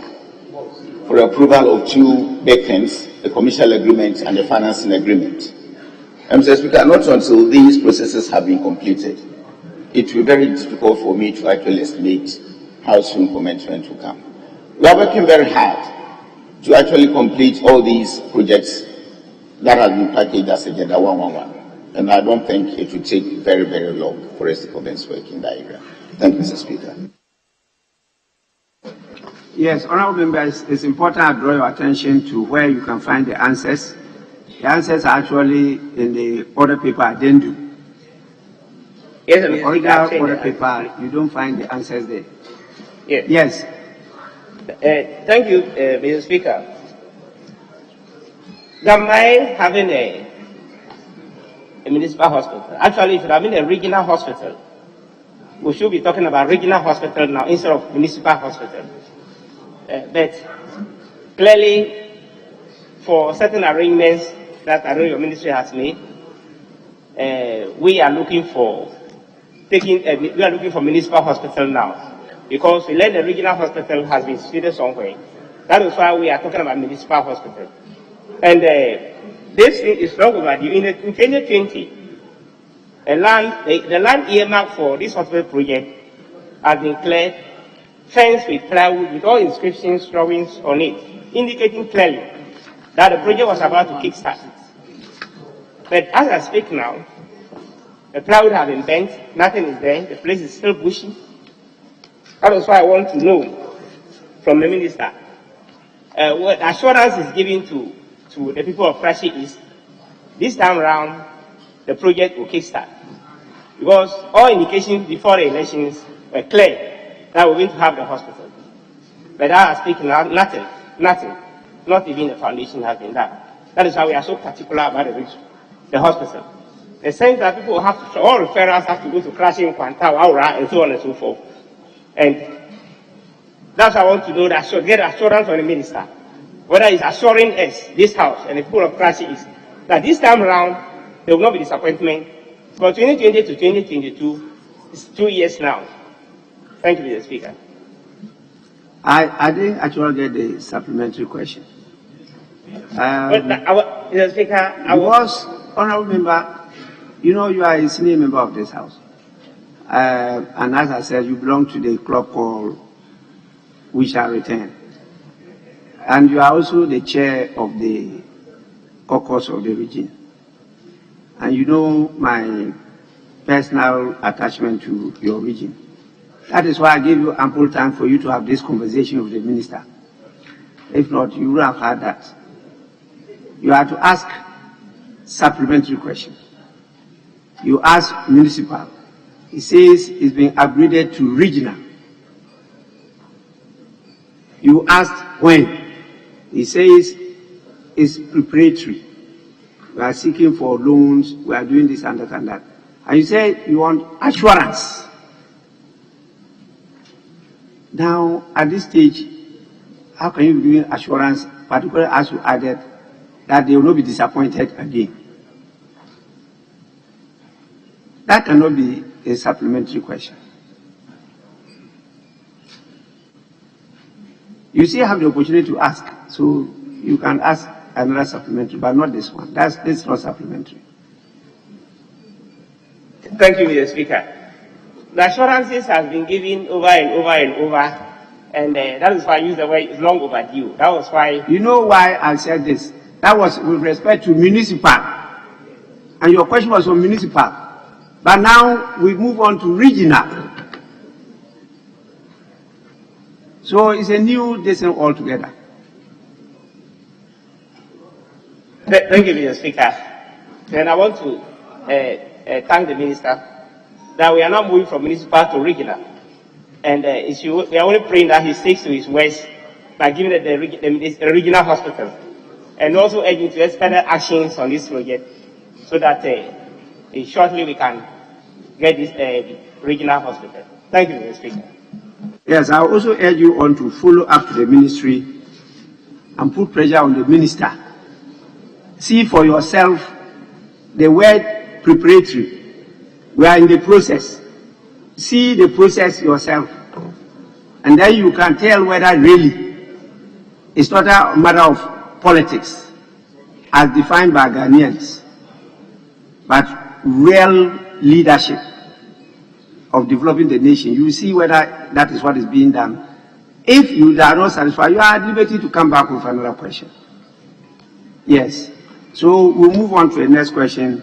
for the approval of two big things, the commercial agreement and the financing agreement. Mr. Speaker, not until these processes have been completed, it will be very difficult for me to actually estimate how soon commencement will come. We are working very hard to actually complete all these projects that have been packaged as Agenda 111. And I don't think it will take very, very long for us to commence work in that area. Thank you, Mr. Speaker.
Yes, Honorable Members, it's important I draw your attention to where you can find the answers. The answers are actually in the order paper addendum.
Yes,
the original order paper, you don't find the answers there.
Yes.
Yes.
Thank you, Mr. Speaker. Gamai having a municipal hospital. Actually, it should have been a regional hospital. We should be talking about regional hospital now instead of municipal hospital. But clearly, for certain arrangements that I know your ministry has made, we are looking for municipal hospital now. Because we learned the regional hospital has been situated somewhere. That is why we are talking about municipal hospital. And this is long overdue. In 2020, the land earmarked for this hospital project has been cleared, fenced with plywood with all inscriptions, drawings on it, indicating clearly that the project was about to kickstart. But as I speak now, the plywood has been bent, nothing is there, the place is still bushy. That is why I want to know from the minister what assurance is given to the people of Krashi East. This time around, the project will kickstart. Because all indications before the elections were clear that we're going to have the hospital. But as I speak now, nothing, not even the foundation has been done. That is why we are so particular about the hospital. The sense that people have to, all referrals have to go to Krashi, Kwanta, Aura, and so on and so forth. And that's why I want to know that, get assurance from the minister, whether he's assuring us, this house, and the people of Krashi East, that this time around, there will not be disappointment. From 2020 to 2022, it's 2 years now. Thank you, Mr. Speaker.
I didn't actually get the supplementary question.
Mr. Speaker,
because, Honorable Member, you know you are a senior member of this House. And as I said, you belong to the club called We Shall Return. And you are also the chair of the caucus of the region. And you know my personal attachment to your region. That is why I gave you ample time for you to have this conversation with the minister. If not, you would have had that. You have to ask supplementary questions. You ask municipal. He says it's been upgraded to regional. You asked when. He says it's preparatory. We are seeking for loans. We are doing this and that and that. And you say you want assurance. Now, at this stage, how can you be giving assurance, particularly as you added, that they will not be disappointed again? That cannot be a supplementary question. You still have the opportunity to ask, so you can ask another supplementary, but not this one. This is not supplementary.
Thank you, Mr. Speaker. The assurances have been given over and over and over, and that is why I use the word long overdue. That was why.
You know why I said this? That was with respect to municipal, and your question was on municipal. But now we move on to regional. So it's a new decision altogether.
Thank you, Mr. Speaker. And I want to thank the minister that we are now moving from municipal to regional. And we are only praying that he sticks to his words by giving the regional hospitals, and also urging to expedite actions on this project so that shortly we can get this regional hospital. Thank you, Mr. Speaker.
Yes, I also urge you on to follow up to the ministry and put pressure on the minister. See for yourself the word preparatory. We are in the process. See the process yourself. And then you can tell whether really it's not a matter of politics as defined by Ghanaians, but real leadership of developing the nation. You see whether that is what is being done. If you are not satisfied, you are at liberty to come back with another question. Yes. So we'll move on to the next question,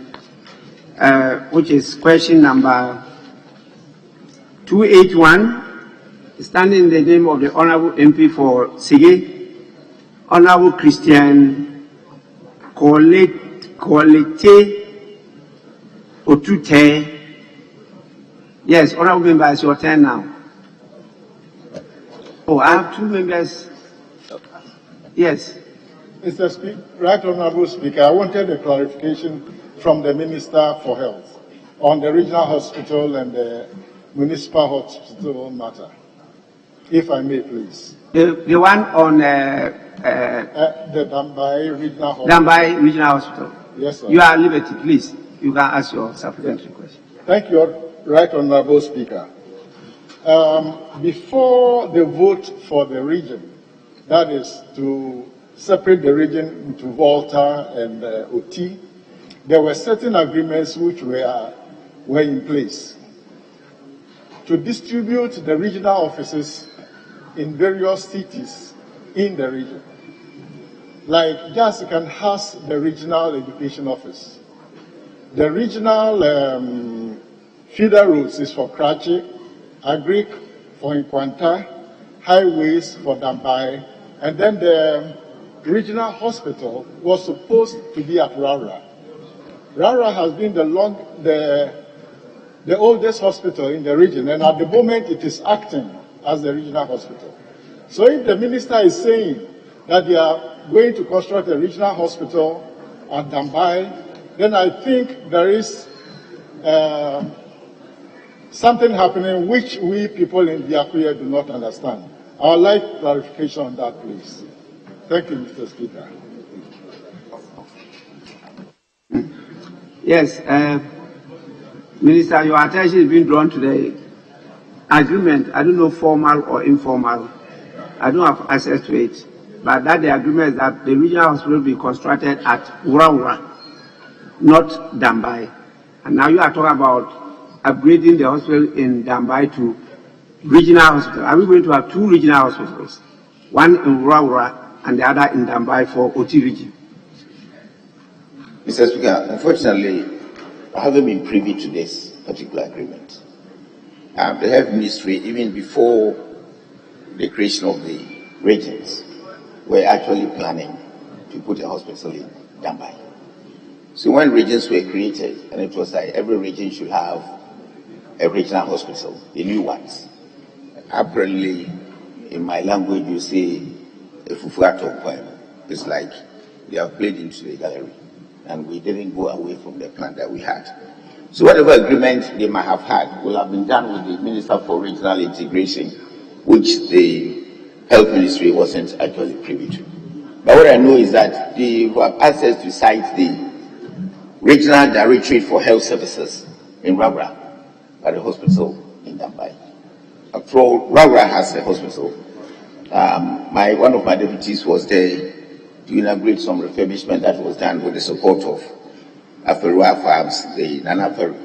which is question number 281, standing in the name of the Honorable MP for Sige, Honorable Christian Kolete Otute. Yes, Honorable Member, it's your turn now. Oh, I have two members. Yes.
Mr. Speaker, Right Honorable Speaker, I wanted a clarification from the Minister for Health on the regional hospital and the municipal hospital matter, if I may, please.
The one on
the Dambai Regional Hospital.
Dambai Regional Hospital.
Yes, sir.
You are at liberty, please. You can ask your supplementary question.
Thank you, Right Honorable Speaker. Before the vote for the region, that is to separate the region into Volta and OT, there were certain agreements which were in place to distribute the regional offices in various cities in the region. Like Jessica has the regional education office. The regional feeder roads is for Krachi, Agric for Nkwanta, highways for Dambai, and then the regional hospital was supposed to be at Rara. Rara has been the oldest hospital in the region, and at the moment it is acting as the regional hospital. So if the minister is saying that they are going to construct a regional hospital at Dambai, then I think there is something happening which we people in Biakuya do not understand. I would like clarification on that, please. Thank you, Mr. Speaker.
Yes, Minister, your attention is being drawn to the agreement. I don't know formal or informal. I don't have access to it. But that the agreement is that the regional hospital will be constructed at Uraura, not Dambai. And now you are talking about upgrading the hospital in Dambai to regional hospital. Are we going to have two regional hospitals? One in Uraura and the other in Dambai for OT region?
Mr. Speaker, unfortunately, I haven't been privy to this particular agreement. The Health Ministry, even before the creation of the regions, were actually planning to put a hospital in Dambai. So when regions were created, and it was like every region should have a regional hospital, the new ones. Apparently, in my language, you say, a fufuato poem. It's like they have played into the gallery, and we didn't go away from the plan that we had. So whatever agreement they might have had will have been done with the Minister for Regional Integration, which the Health Ministry wasn't actually privy to. But what I know is that they have access to cite the Regional Directorate for Health Services in Ragra at the hospital in Dambai. Ragra has a hospital. One of my deputies was there to inaugurate some refurbishment that was done with the support of Aferua Farms, the Nana Ferry.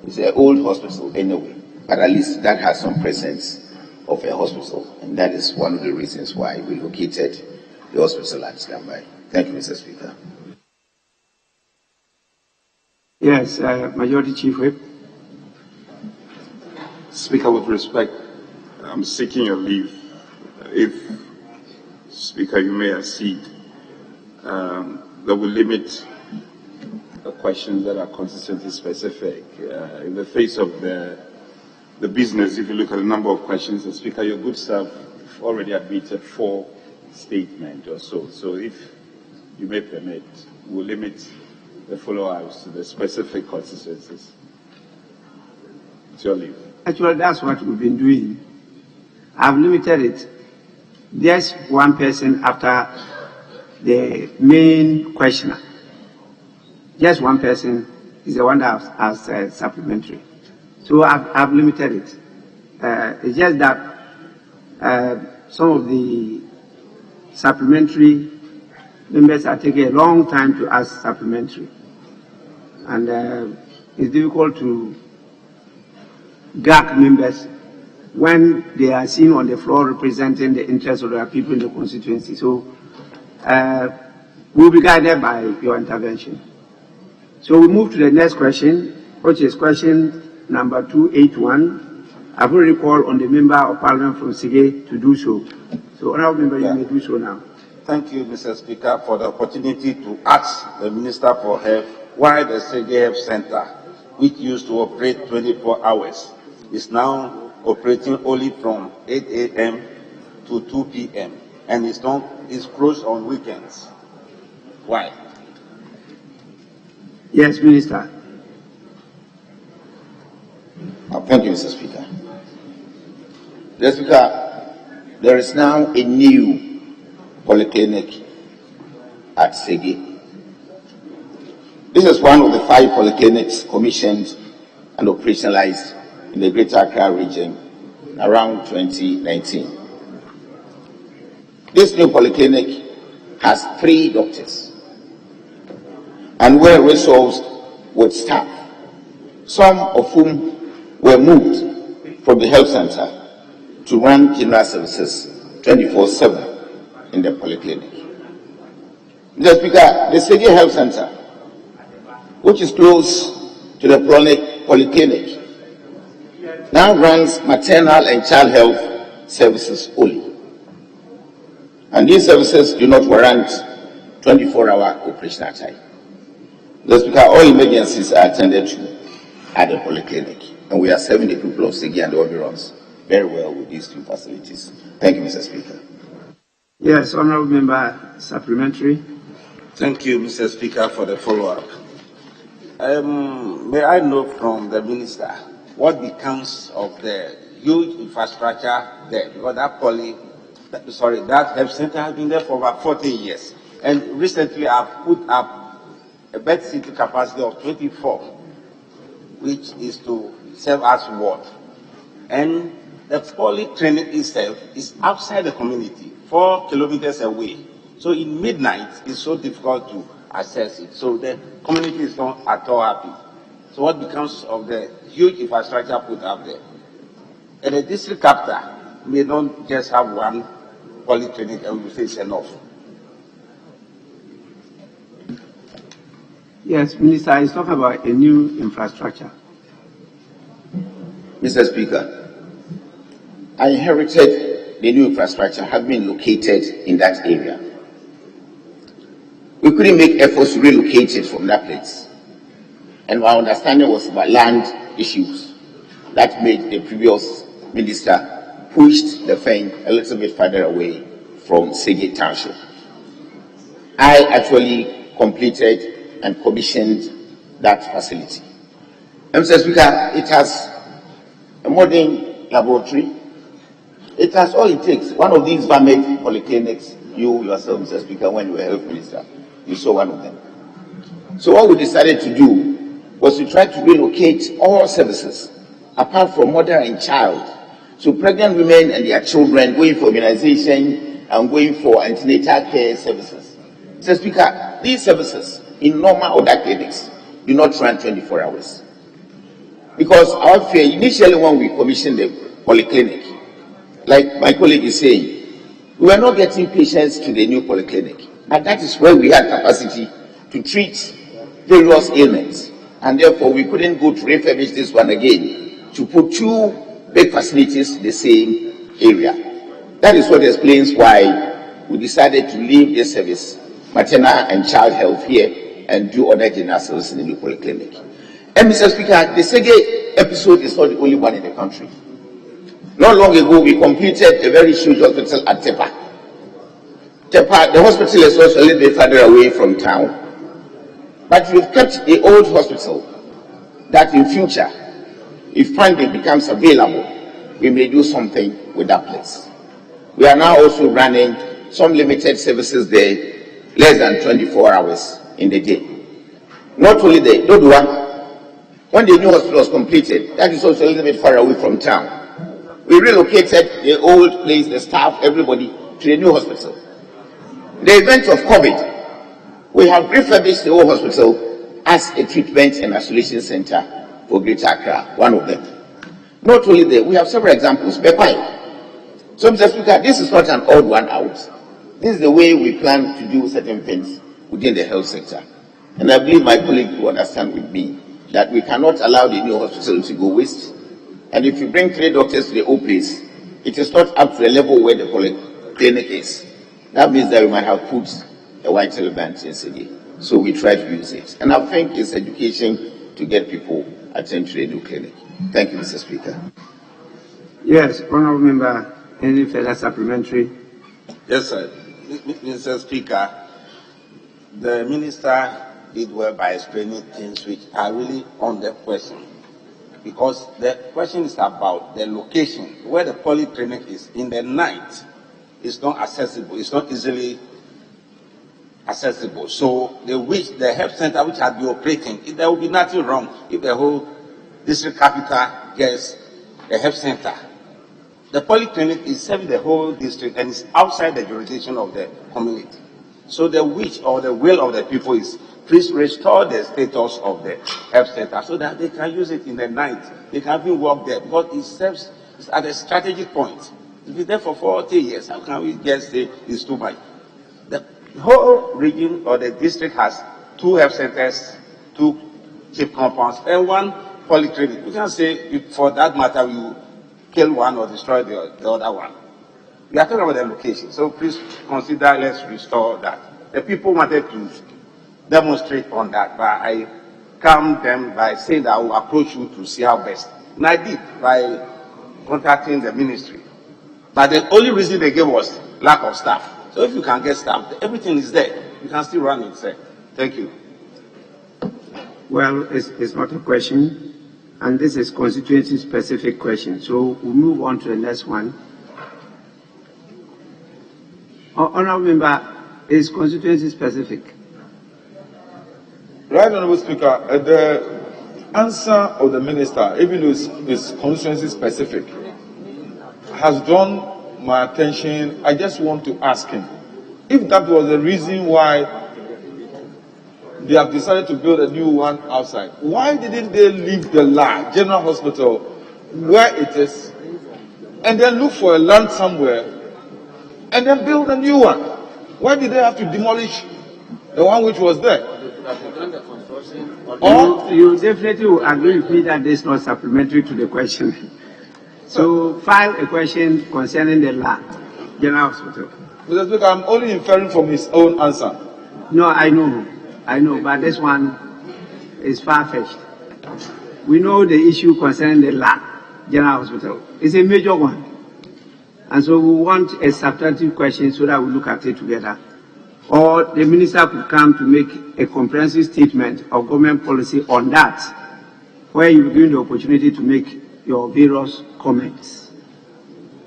It's an old hospital anyway, but at least that has some presence of a hospital, and that is one of the reasons why we located the hospital at Dambai. Thank you, Mr. Speaker.
Yes, Majority Chief Whip.
Speaker, with respect, I'm seeking your leave. If, Speaker, you may accede, that will limit the questions that are consistently specific. In the face of the the business, if you look at the number of questions, the Speaker, your good self already admitted 4 statements or so. So if you may permit, we'll limit the follow-ups to the specific constituencies. It's your leave.
Actually, that's what we've been doing. I've limited it. There's one person after the main questioner. Just one person is the one that has supplementary. So I've limited it. It's just that some of the supplementary members are taking a long time to ask supplementary. And it's difficult to gag members when they are seen on the floor representing the interests of their people in the constituency. So we'll be guided by your intervention. So we move to the next question, which is question number 281. I've already called on the Member of Parliament from Sige to do so. So, Honourable Member, you may do so now.
Thank you, Mr. Speaker, for the opportunity to ask the Minister for Health why the Sige Health Center, which used to operate 24 hours, is now operating only from 8 a.m. to 2 p.m. and is closed on weekends. Why?
Yes, Minister.
Thank you, Mr. Speaker. Mr. Speaker, there is now a new polyclinic at Sige. This is one of the 5 polyclinics commissioned and operationalized in the Greater Accra region around 2019. This new polyclinic has 3 doctors and well-resourced with staff, some of whom were moved from the health center to run general services 24/7 in the polyclinic. Mr. Speaker, the Sige Health Center, which is close to the polyclinic, now runs maternal and child health services only. And these services do not warrant 24-hour operational time. Mr. Speaker, all emergencies are attended to at the polyclinic, and we are serving the people of Sige and the Oberon's very well with these 2 facilities. Thank you, Mr. Speaker.
Yes, Honourable Member, supplementary.
Thank you, Mr. Speaker, for the follow-up. May I know from the Minister what becomes of the huge infrastructure there? Because that health center has been there for about 40 years. And recently I've put up a bed sitting capacity of 24, which is to serve as ward. And the polyclinic itself is outside the community, 4 kilometers away. So in midnight, it's so difficult to access it. So the community is not at all happy. So what becomes of the huge infrastructure put up there? And the district capital may not just have 1 polyclinic and we say it's enough.
Yes, Minister, he's talking about a new infrastructure.
Mr. Speaker, I inherited the new infrastructure having been located in that area. We couldn't make efforts to relocate it from that place. And our understanding was about land issues. That made the previous minister pushed the thing a little bit further away from Sige Township. I actually completed and commissioned that facility. Mr. Speaker, it has a modern laboratory. It has all it takes. One of these VAMED polyclinics, you yourself, Mr. Speaker, when you were health minister, you saw one of them. So what we decided to do was to try to relocate all services, apart from mother and child. So pregnant women and their children going for immunization and going for antenatal care services. Mr. Speaker, these services in normal other clinics do not run 24 hours. Because our fear, initially when we commissioned the polyclinic, like my colleague is saying, we were not getting patients to the new polyclinic. And that is where we had capacity to treat various ailments. And therefore we couldn't go to refurbish this one again to put 2 big facilities in the same area. That is what explains why we decided to leave this service, maternal and child health here, and do other general services in the new polyclinic. And Mr. Speaker, the Sige episode is not the only one in the country. Not long ago, we completed a very huge hospital at Tepa. Tepa, the hospital is also a little bit further away from town, but we've kept the old hospital that in future, if funding becomes available, we may do something with that place. We are now also running some limited services there, less than 24 hours in the day. Not only the Dodua, when the new hospital was completed, that is also a little bit far away from town. We relocated the old place, the staff, everybody to the new hospital. The event of COVID, we have refurbished the old hospital as a treatment and isolation center for Greater Accra, one of them. Not only that, we have several examples. So, Mr. Speaker, this is not an odd one out. This is the way we plan to do certain things within the health sector. And I believe my colleague will understand with me that we cannot allow the new hospital to go waste. And if you bring 3 doctors to the old place, it is not up to the level where the clinic is. That means that we might have put a white elephant in city. So we try to use it. And I think it's education to get people attend to the new clinic. Thank you, Mr. Speaker.
Yes, Honourable Member, any further supplementary?
Yes, sir. Mr. Speaker, the minister did well by explaining things which are really on the question. Because the question is about the location where the polyclinic is in the night. It's not accessible. It's not easily accessible. So the health center which had been operating, there will be nothing wrong if the whole district capital gets a health center. The polyclinic is serving the whole district and is outside the jurisdiction of the community. So the wish or the will of the people is, please restore the status of the health center so that they can use it in the night. They can even work there because it serves at a strategic point. It's been there for 40 years. How can we just say it's too much? The whole region or the district has 2 health centers, 2 chief compounds, and 1 polyclinic. We can say, for that matter, we kill one or destroy the other one. We are talking about the location. So please consider, let's restore that. The people wanted to demonstrate on that, but I calmed them by saying that I will approach you to see how best. And I did by contacting the ministry. But the only reason they gave was lack of staff. So if you can get staff, everything is there. You can still run it, sir. Thank you.
Well, it's not a question, and this is constituency-specific question. So we'll move on to the next one. Honourable Member, is constituency-specific?
Right, Honourable Speaker, the answer of the minister, even though it's constituency-specific, has drawn my attention. I just want to ask him, if that was the reason why they have decided to build a new one outside, why didn't they leave the land, General Hospital, where it is, and then look for a land somewhere, and then build a new one? Why did they have to demolish the one which was there?
You definitely will agree with me that this is not supplementary to the question. So file a question concerning the land, General Hospital.
Mr. Speaker, I'm only inferring from his own answer.
No, I know, but this one is far-fetched. We know the issue concerning the land, General Hospital. It's a major one. And so we want a substantive question so that we look at it together. Or the minister could come to make a comprehensive statement of government policy on that, where you will give the opportunity to make your various comments.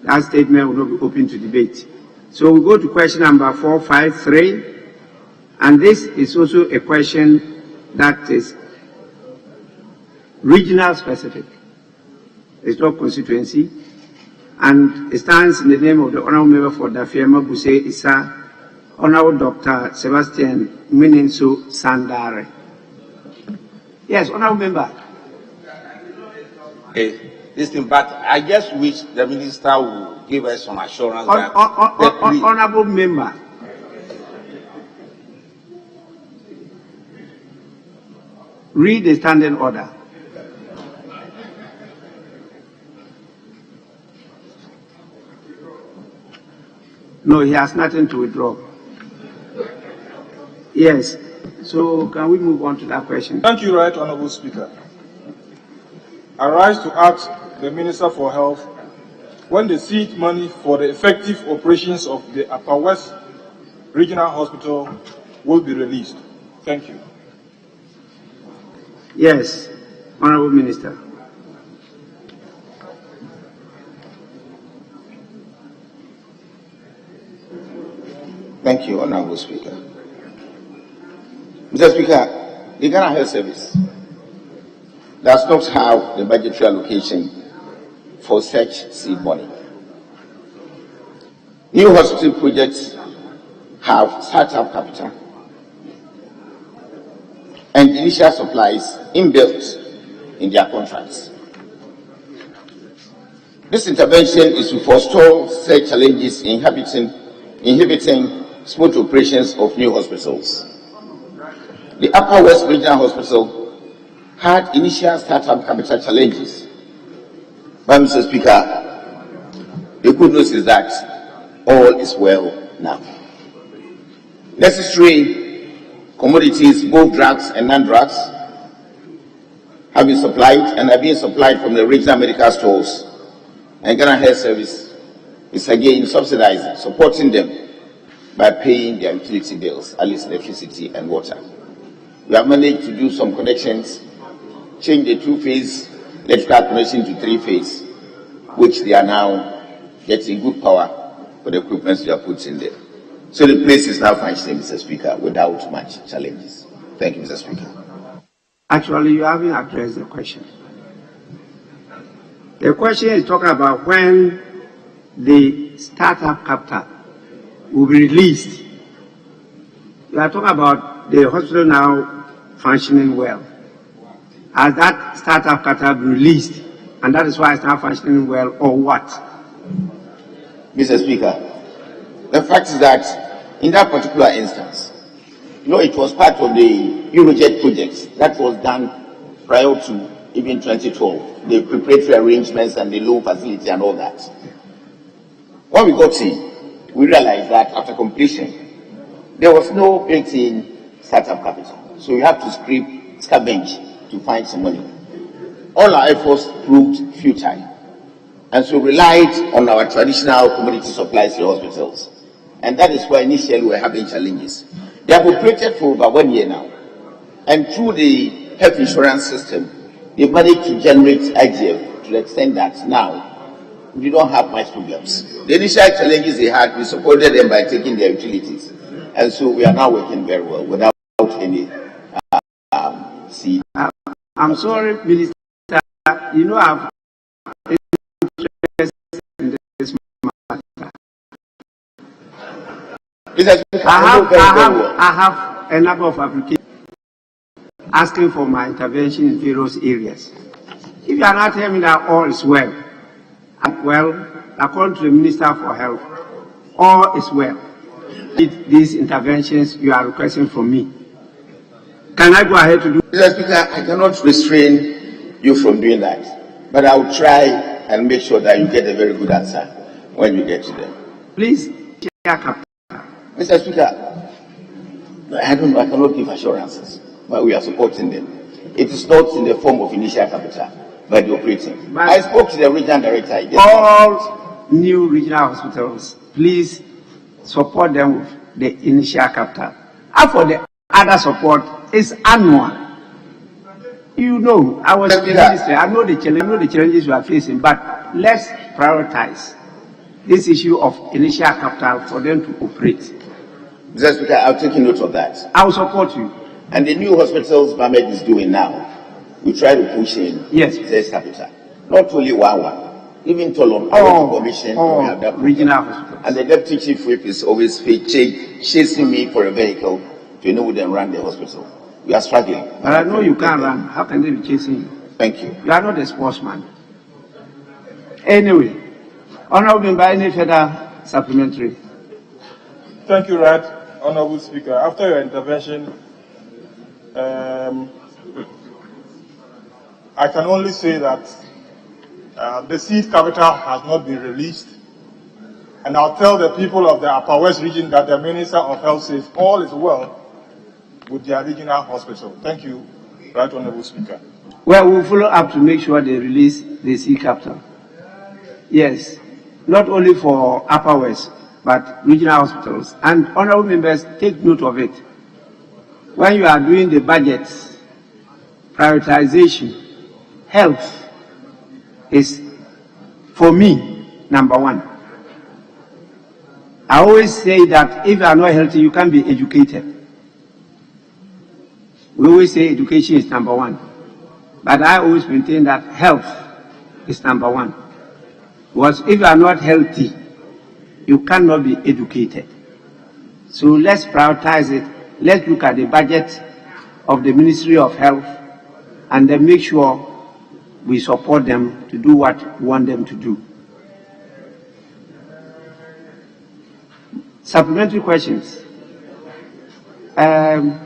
That statement will not be open to debate. So we go to question number 453, and this is also a question that is regional specific. It's not constituency, and it stands in the name of the Honourable Member for Dafiema Buse Issa, Honourable Dr. Sebastian Mininsu Sandare. Yes, Honourable Member.
Listen, but I just wish the minister will give us some assurance that
Honourable Member. Read the standing order. No, he has nothing to withdraw. Yes. So can we move on to that question?
Thank you, Right Honourable Speaker.
I rise to ask the Minister for Health when the seed money for the effective operations of the Upper West Regional Hospital will be released. Thank you.
Yes, Honorable Minister.
Thank you, Honorable Speaker. Mr. Speaker, the Ghana Health Service does not have the budgetary allocation for such seed money. New hospital projects have startup capital and initial supplies inbuilt in their contracts. This intervention is to forestall such challenges inhibiting smooth operations of new hospitals. The Upper West Regional Hospital had initial startup capital challenges. But Mr. Speaker, the good news is that all is well now. Necessary commodities, both drugs and non-drugs, have been supplied and are being supplied from the regional medical stores. And Ghana Health Service is again subsidizing, supporting them by paying their utility bills, at least electricity and water. We have managed to do some connections, change the two-phase electrical connection to three-phase, which they are now getting good power for the equipment they are putting there. So the place is now functioning, Mr. Speaker, without much challenges. Thank you, Mr. Speaker.
Actually, you haven't addressed the question. The question is talking about when the startup capital will be released. You are talking about the hospital now functioning well. Has that startup capital been released, and that is why it's not functioning well, or what?
Mr. Speaker, the fact is that in that particular instance, it was part of the Eurojet project that was done prior to even 2012, the preparatory arrangements and the loan facility and all that. When we got in, we realized that after completion, there was no built-in startup capital. So we have to scavenge to find some money. All our efforts proved futile. And so we relied on our traditional commodity supplies to the hospitals. And that is why initially we were having challenges. They have operated for over 1 year now. And through the health insurance system, they managed to generate IGF to the extent that now we don't have much problems. The initial challenges they had, we supported them by taking their utilities. And so we are now working very well without any seed.
I'm sorry, Minister, I've interest in this matter. I have a number of applications asking for my intervention in various areas. If you are not telling me that all is well, according to the Minister for Health, all is well. These interventions you are requesting from me, can I go ahead to do?
Mr. Speaker, I cannot restrain you from doing that, but I will try and make sure that you get a very good answer when you get to them.
Please, Chair.
Mr. Speaker, I cannot give assurances, but we are supporting them. It is not in the form of initial capital, but the operating. But I spoke to the regional director.
All new regional hospitals, please support them with the initial capital. And for the other support, it's annual. I was in the ministry. I know the challenges we are facing, but let's prioritize this issue of initial capital for them to operate.
Mr. Speaker, I'll take note of that.
I will support you.
And the new hospitals Mohammed is doing now, we try to push in this capital. Not only one. Even Tolon, commission, we have that
regional hospital.
And the deputy chief whip is always chasing me for a vehicle to know them run the hospital. We are struggling.
But I know you can't run. How can they be chasing you?
Thank you.
You are not a sportsman. Anyway, Honorable by any further supplementary.
Thank you, Right, Honorable Speaker. After your intervention, I can only say that the seed capital has not been released. And I'll tell the people of the Upper West region that the Minister of Health says all is well with their regional hospital. Thank you, Right Honorable Speaker.
Well, we'll follow up to make sure they release the sea capital. Yes, not only for Upper West, but regional hospitals. And honorable members, take note of it. When you are doing the budget prioritization, health is, for me, number one. I always say that if you are not healthy, you can't be educated. We always say education is number one. But I always maintain that health is number one. Because if you are not healthy, you cannot be educated. So let's prioritize it. Let's look at the budget of the Ministry of Health and then make sure we support them to do what we want them to do. Supplementary questions. I'm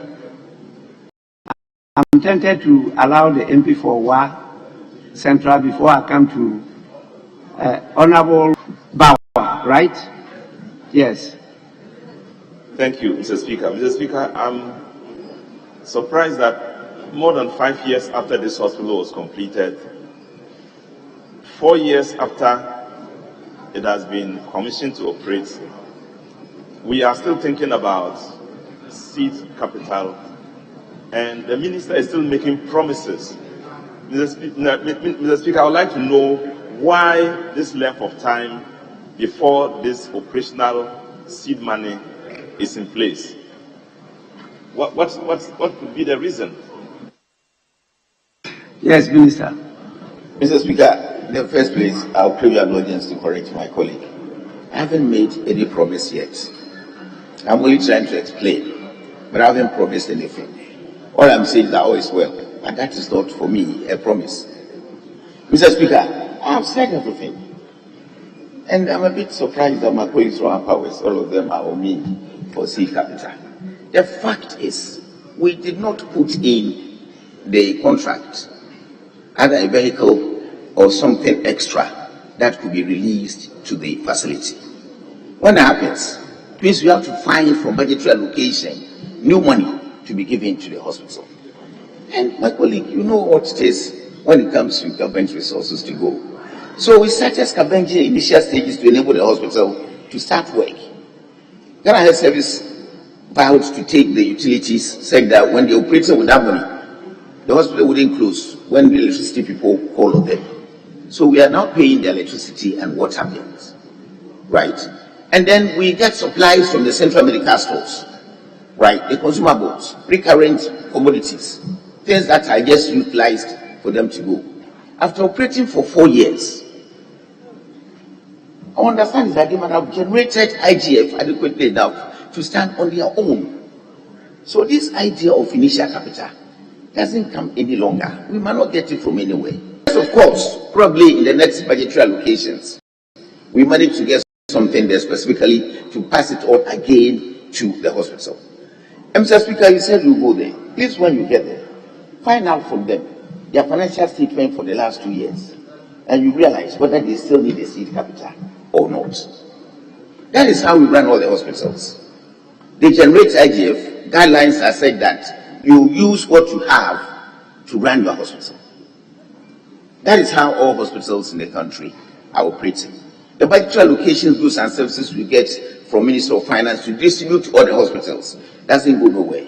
tempted to allow the MP for WA Central before I come to Honorable Bauer, right? Yes.
Thank you, Mr. Speaker. Mr. Speaker, I'm surprised that more than 5 years after this hospital was completed, 4 years after it has been commissioned to operate, we are still thinking about seed capital, and the minister is still making promises. Mr. Speaker, I would like to know why this length of time before this operational seed money is in place. What could be the reason?
Yes, Minister.
Mr. Speaker, in the first place, I'll crave your indulgence to correct my colleague. I haven't made any promise yet. I'm only trying to explain, but I haven't promised anything. All I'm saying is that all is well, and that is not for me a promise. Mr. Speaker, I have said everything. And I'm a bit surprised that my colleagues from Upper West, all of them are on me for seed capital. The fact is, we did not put in the contract either a vehicle or something extra that could be released to the facility. When that happens, please, we have to find from budgetary allocation new money to be given to the hospital. And my colleague, you know what it is when it comes to government resources to go. So we started scavenging initial stages to enable the hospital to start work. Ghana Health Service vowed to take the utilities, saying that when they operated with that money, the hospital wouldn't close when the electricity people call on them. So we are now paying the electricity and water bills, right? And then we get supplies from the central medical stores, right? The consumables, recurrent commodities, things that are just utilized for them to go. After operating for 4 years, I understand that they might have generated IGF adequately enough to stand on their own. So this idea of initial capital doesn't come any longer. We might not get it from anywhere. Yes, of course, probably in the next budgetary allocations, we manage to get something there specifically to pass it on again to the hospital. Mr. Speaker, you said you go there. Please, when you get there, find out from them their financial statement for the last 2 years, and you realize whether they still need a seed capital or not. That is how we run all the hospitals. They generate IGF. Guidelines are said that you use what you have to run your hospital. That is how all hospitals in the country are operating. The budgetary allocations, goods and services we get from Minister of Finance to distribute to all the hospitals doesn't go nowhere.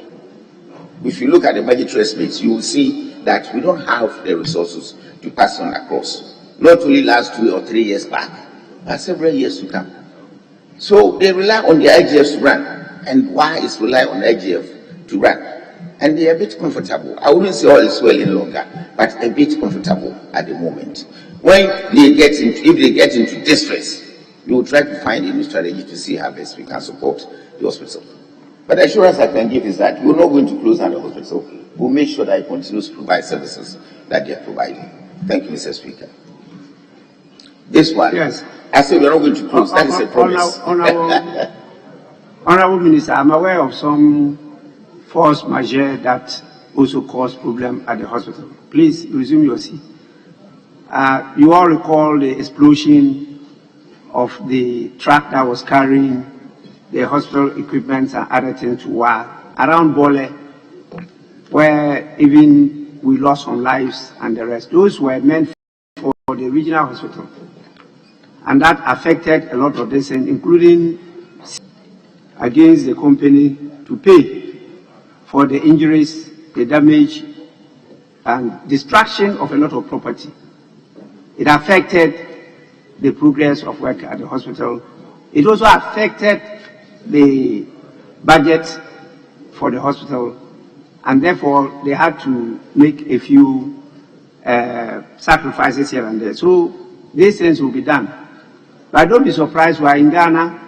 If you look at the budgetary estimates, you will see that we don't have the resources to pass on across. Not only last 2 or 3 years back, but several years to come. So they rely on the IGF to run. And why is rely on IGF to run? And they are a bit comfortable. I wouldn't say all is well any longer, but a bit comfortable at the moment. When they get into, if they get into distress, we will try to find a new strategy to see how best we can support the hospital. But the assurance I can give is that we're not going to close down the hospital. We'll make sure that it continues to provide services that they are providing. Thank you, Mr. Speaker. This one, yes. I said we're not going to close. That is a promise.
Honorable Minister, I'm aware of some force majeure that also cause problem at the hospital. Please resume your seat. You all recall the explosion of the truck that was carrying the hospital equipment and other things to WA around Bole, where even we lost some lives and the rest. Those were meant for the regional hospital. And that affected a lot of this, including against the company to pay for the injuries, the damage, and destruction of a lot of property. It affected the progress of work at the hospital. It also affected the budget for the hospital, and therefore they had to make a few sacrifices here and there. So these things will be done. But don't be surprised, we are in Ghana.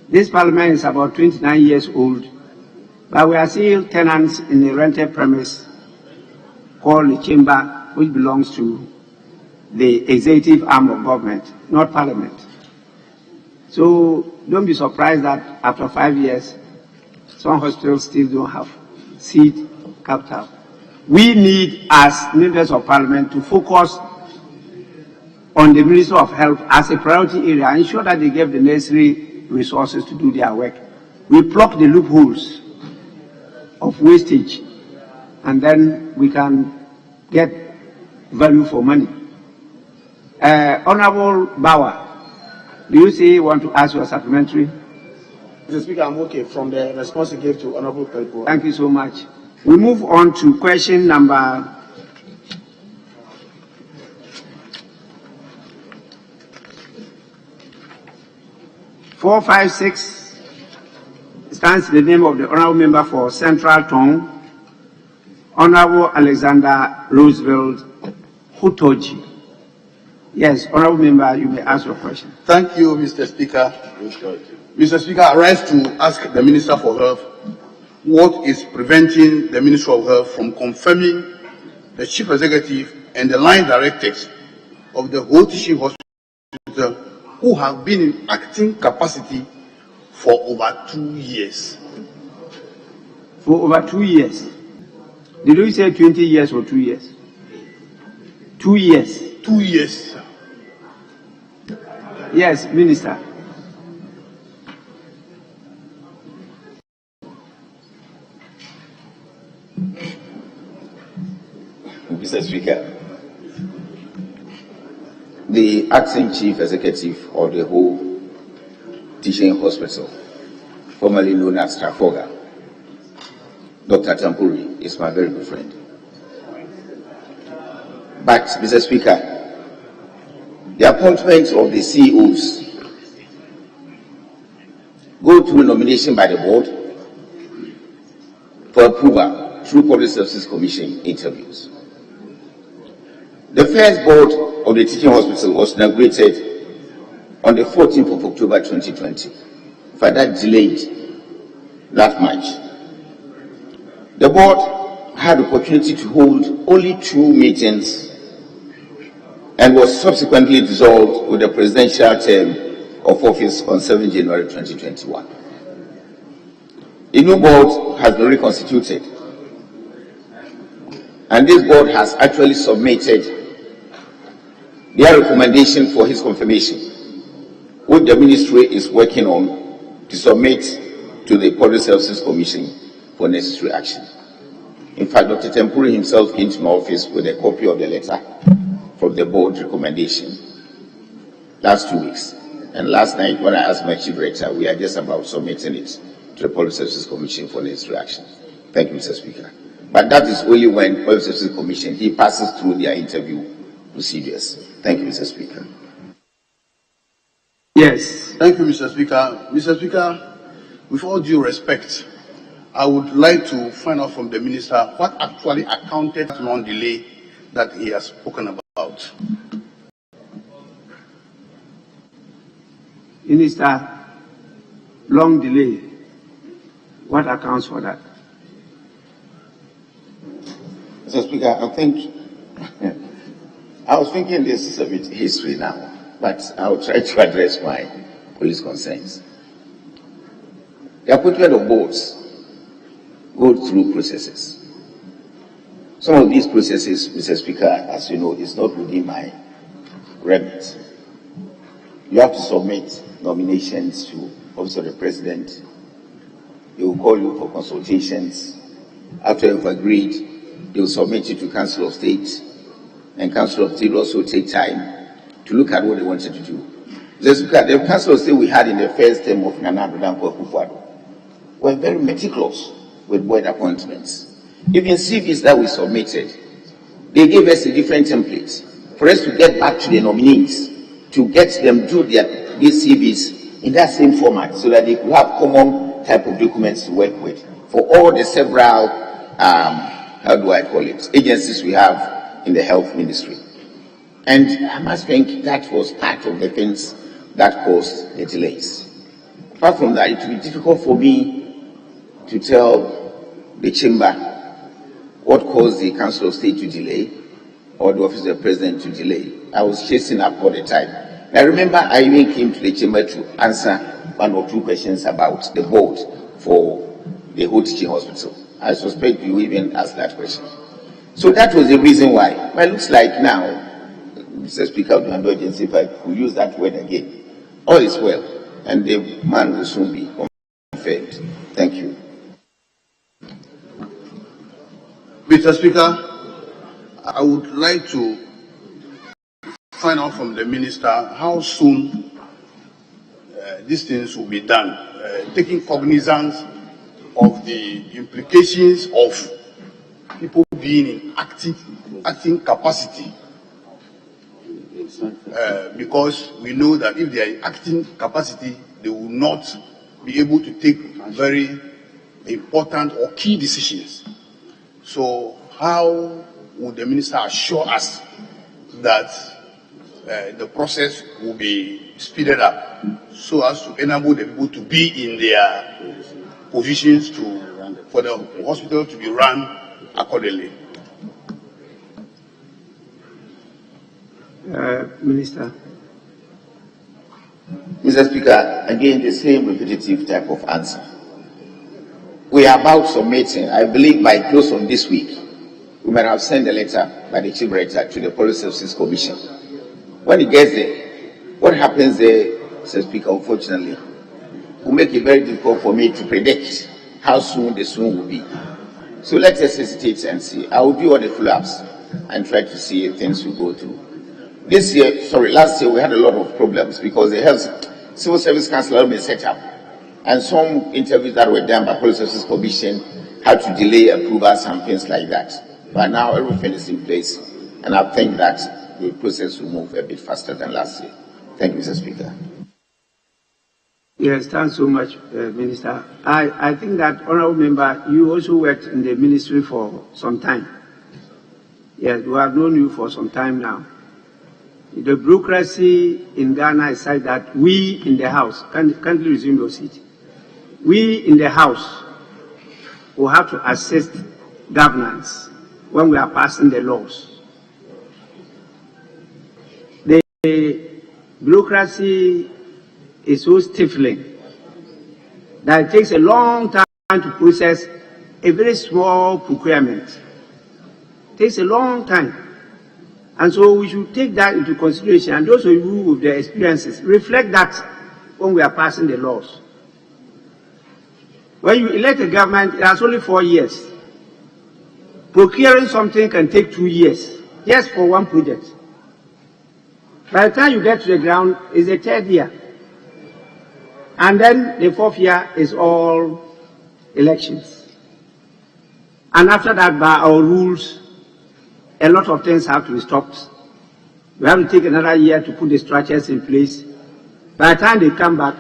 This parliament is about 29 years old, but we are still tenants in a rented premise called the chamber, which belongs to the executive arm of government, not parliament. So don't be surprised that after 5 years, some hospitals still don't have seed capital. We need, as members of parliament, to focus on the Ministry of Health as a priority area, ensure that they get the necessary resources to do their work. We plug the loopholes of wastage, and then we can get value for money. Honorable Bauer, do you say you want to ask your supplementary?
Mr. Speaker, I'm okay from the response you gave to Honorable Pelpo.
Thank you so much. We move on to question number 456. Stands the name of the honorable member for Central Tongue, Honorable Alexander Roosevelt Hutoji. Yes, honorable member, you may ask your question.
Thank you, Mr. Speaker. Mr. Speaker, I rise to ask the Minister for Health what is preventing the Ministry of Health from confirming the Chief Executive and the line directors of the whole teaching hospital who have been in acting capacity for over 2 years.
For over 2 years? Did you say 20 years or 2 years? 2 years.
2 years.
Yes, Minister.
Mr. Speaker, the acting chief executive of the whole teaching hospital, formerly known as Trafalgar, Dr. Tampuri, is my very good friend. But, Mr. Speaker, the appointment of the CEOs go through nomination by the board for approval through Public Services Commission interviews. The first board of the teaching hospital was inaugurated on the 14th of October 2020. For that delayed that March. The board had the opportunity to hold only 2 meetings and was subsequently dissolved with the presidential term of office on 7 January 2021. A new board has been reconstituted, and this board has actually submitted their recommendation for his confirmation, which the ministry is working on to submit to the Public Services Commission for necessary action. In fact, Dr. Tempuri himself came to my office with a copy of the letter from the board recommendation last 2 weeks. And last night, when I asked my chief director, we are just about submitting it to the Public Services Commission for necessary action. Thank you, Mr. Speaker. But that is only when Public Services Commission, he passes through their interview procedures. Thank you, Mr. Speaker.
Yes.
Thank you, Mr. Speaker. Mr. Speaker, with all due respect, I would like to find out from the Minister what actually accounted for non-delay that he has spoken about.
Minister, long delay. What accounts for that?
Mr. Speaker, I was thinking this is a bit history now, but I'll try to address my police concerns. The appointment of boards go through processes. Some of these processes, Mr. Speaker, as you know, is not within my remit. You have to submit nominations to Office of the President. They will call you for consultations. After you've agreed, they will submit it to Council of State, and Council of State will also take time to look at what they wanted to do. Just look at the Council of State we had in the first term of Nana Akufo-Addo were very meticulous with board appointments. Even CVs that we submitted, they gave us a different template for us to get back to the nominees, to get them do these CVs in that same format so that they could have common type of documents to work with for all the several, how do I call it, agencies we have in the health ministry. And I must think that was part of the things that caused the delays. Apart from that, it will be difficult for me to tell the chamber what caused the Council of State to delay or the Office of the President to delay. I was chasing up all the time. I remember I even came to the chamber to answer one or two questions about the board for the whole teaching hospital. I suspect you even asked that question. So that was the reason why. But it looks like now, Mr. Speaker of the Indulgence, if I could use that word again, all is well, and the man will soon be confirmed. Thank you.
Mr. Speaker, I would like to find out from the Minister how soon these things will be done, taking cognizance of the implications of people being in acting capacity. Because we know that if they are in acting capacity, they will not be able to take very important or key decisions. So how would the Minister assure us that the process will be speeded up so as to enable the people to be in their positions for the hospital to be run accordingly?
Minister.
Mr. Speaker, again, the same repetitive type of answer. We are about submitting, I believe by close of this week, we might have sent a letter by the Chief Director to the Police Services Commission. When it gets there, what happens there, Mr. Speaker, unfortunately, will make it very difficult for me to predict how soon the soon will be. So let us hesitate and see. I will do all the follow-ups and try to see if things will go through. Last year we had a lot of problems because the Civil Service Council had been set up, and some interviews that were done by Police Services Commission had to delay approvals and things like that. But now everything is in place, and I think that the process will move a bit faster than last year. Thank you, Mr. Speaker.
Yes, thanks so much, Minister. I think that, Honourable Member, you also worked in the ministry for some time. Yes, we have known you for some time now. The bureaucracy in Ghana is such that we in the House, kindly resume your seat, we in the House will have to assist governance when we are passing the laws. The bureaucracy is so stifling that it takes a long time to process a very small procurement. It takes a long time. And so we should take that into consideration, and those of you with the experiences, reflect that when we are passing the laws. When you elect a government, it has only 4 years. Procuring something can take 2 years, just for one project. By the time you get to the ground, it's the 3rd year. And then the 4th year is all elections. And after that, by our rules, a lot of things have to be stopped. We have to take another year to put the structures in place. By the time they come back,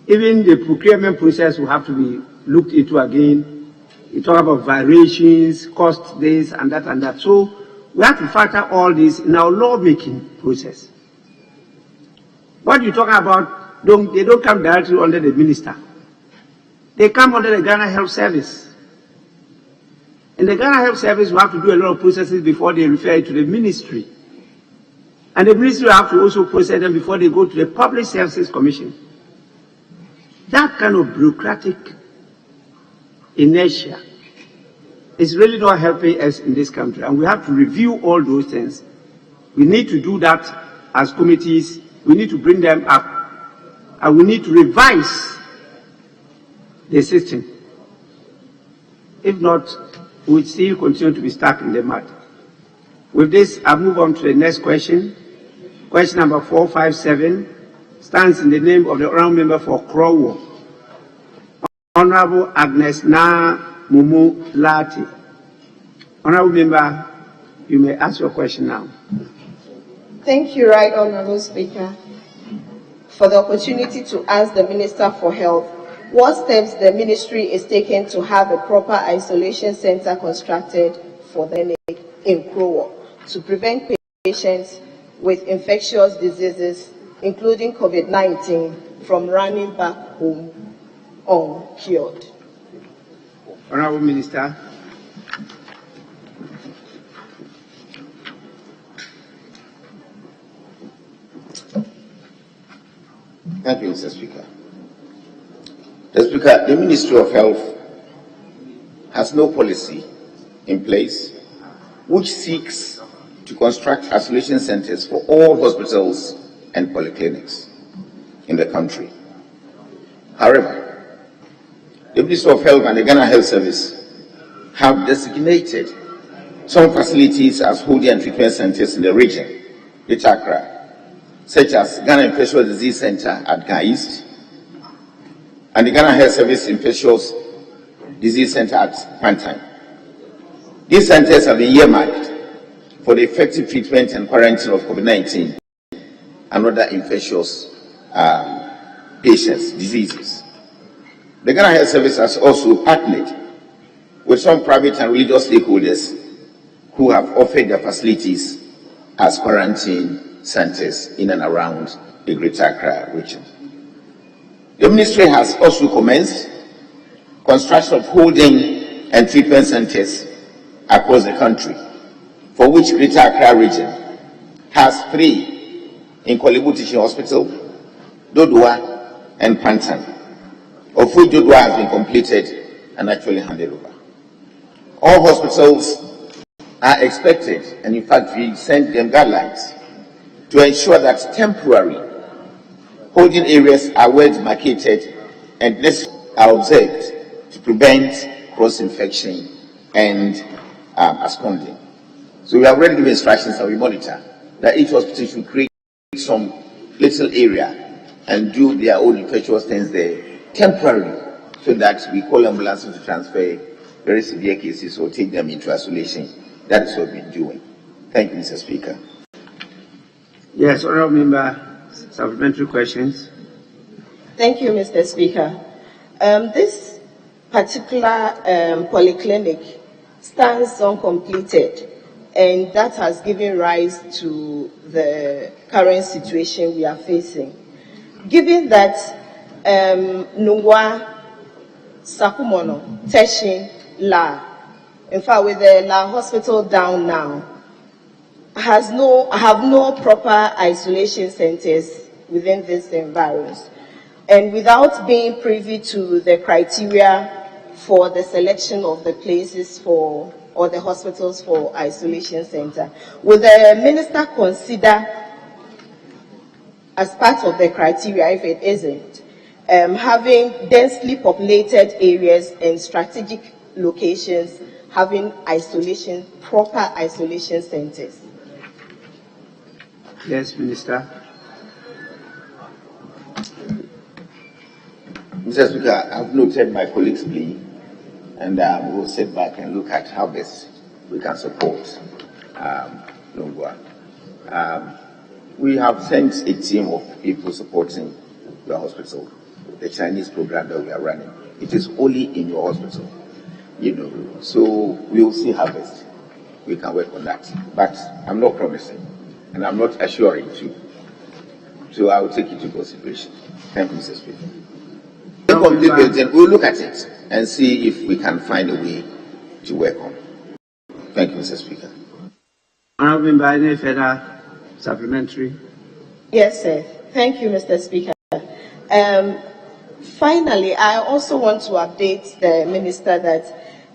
even the procurement process will have to be looked into again. You talk about variations, cost this and that and that. So we have to factor all this in our lawmaking process. What you talk about, they don't come directly under the minister. They come under the Ghana Health Service. In the Ghana Health Service, we have to do a lot of processes before they refer it to the ministry. And the ministry will have to also process them before they go to the Public Services Commission. That kind of bureaucratic inertia is really not helping us in this country. And we have to review all those things. We need to do that as committees. We need to bring them up. And we need to revise the system. If not, we will still continue to be stuck in the mud. With this, I move on to the next question. Question number 457 stands in the name of the honourable member for Krowo, Honourable Agnes Na Mumu Lati. Honourable member, you may ask your question now.
Thank you, Right Honourable Speaker, for the opportunity to ask the Minister for Health what steps the ministry is taking to have a proper isolation center constructed for the clinic in Krowo to prevent patients with infectious diseases, including COVID-19, from running back home uncured.
Honourable Minister.
Thank you, Mr. Speaker. Mr. Speaker, the Ministry of Health has no policy in place which seeks to construct isolation centers for all hospitals and polyclinics in the country. However, the Ministry of Health and the Ghana Health Service have designated some facilities as holding and treatment centers in the region, Greater Accra, such as Ghana Infectious Disease Center at Ghana East and the Ghana Health Service Infectious Disease Center at Pantan. These centers have been earmarked for the effective treatment and quarantine of COVID-19 and other infectious diseases. The Ghana Health Service has also partnered with some private and religious stakeholders who have offered their facilities as quarantine centers in and around the Greater Accra region. The ministry has also commenced construction of holding and treatment centers across the country, for which Greater Accra region has 3 in Kolebu Teaching Hospital, Dodua, and Pantan, of which Dodua has been completed and actually handed over. All hospitals are expected, and in fact we sent them guidelines to ensure that temporary holding areas are well demarcated and this are observed to prevent cross-infection and absconding. So we have already given instructions and we monitor that each hospital should create some little area and do their own infectious things there temporarily, so that we call ambulances to transfer very severe cases or take them into isolation. That is what we're doing. Thank you, Mr. Speaker.
Yes, honourable member, supplementary questions.
Thank you, Mr. Speaker. This particular polyclinic stands uncompleted, and that has given rise to the current situation we are facing. Given that Nungwa, Sakumono, Teshin, La, in fact with the La hospital down now, have no proper isolation centers within this environs, and without being privy to the criteria for the selection of the places for or the hospitals for isolation center, will the minister consider, as part of the criteria, if it isn't, having densely populated areas and strategic locations having proper isolation centers?
Yes, Minister.
Mr. Speaker, I've noted my colleague's plea, and we'll sit back and look at how best we can support Longwa. We have sent a team of people supporting your hospital, the Chinese program that we are running. It is only in your hospital, so we'll see how best we can work on that. But I'm not promising, and I'm not assuring too. So I will take it into consideration. Thank you, Mr. Speaker. We'll look at it and see if we can find a way to work on. Thank you, Mr. Speaker.
Honourable member, any further supplementary?
Yes, sir. Thank you, Mr. Speaker. Finally, I also want to update the minister that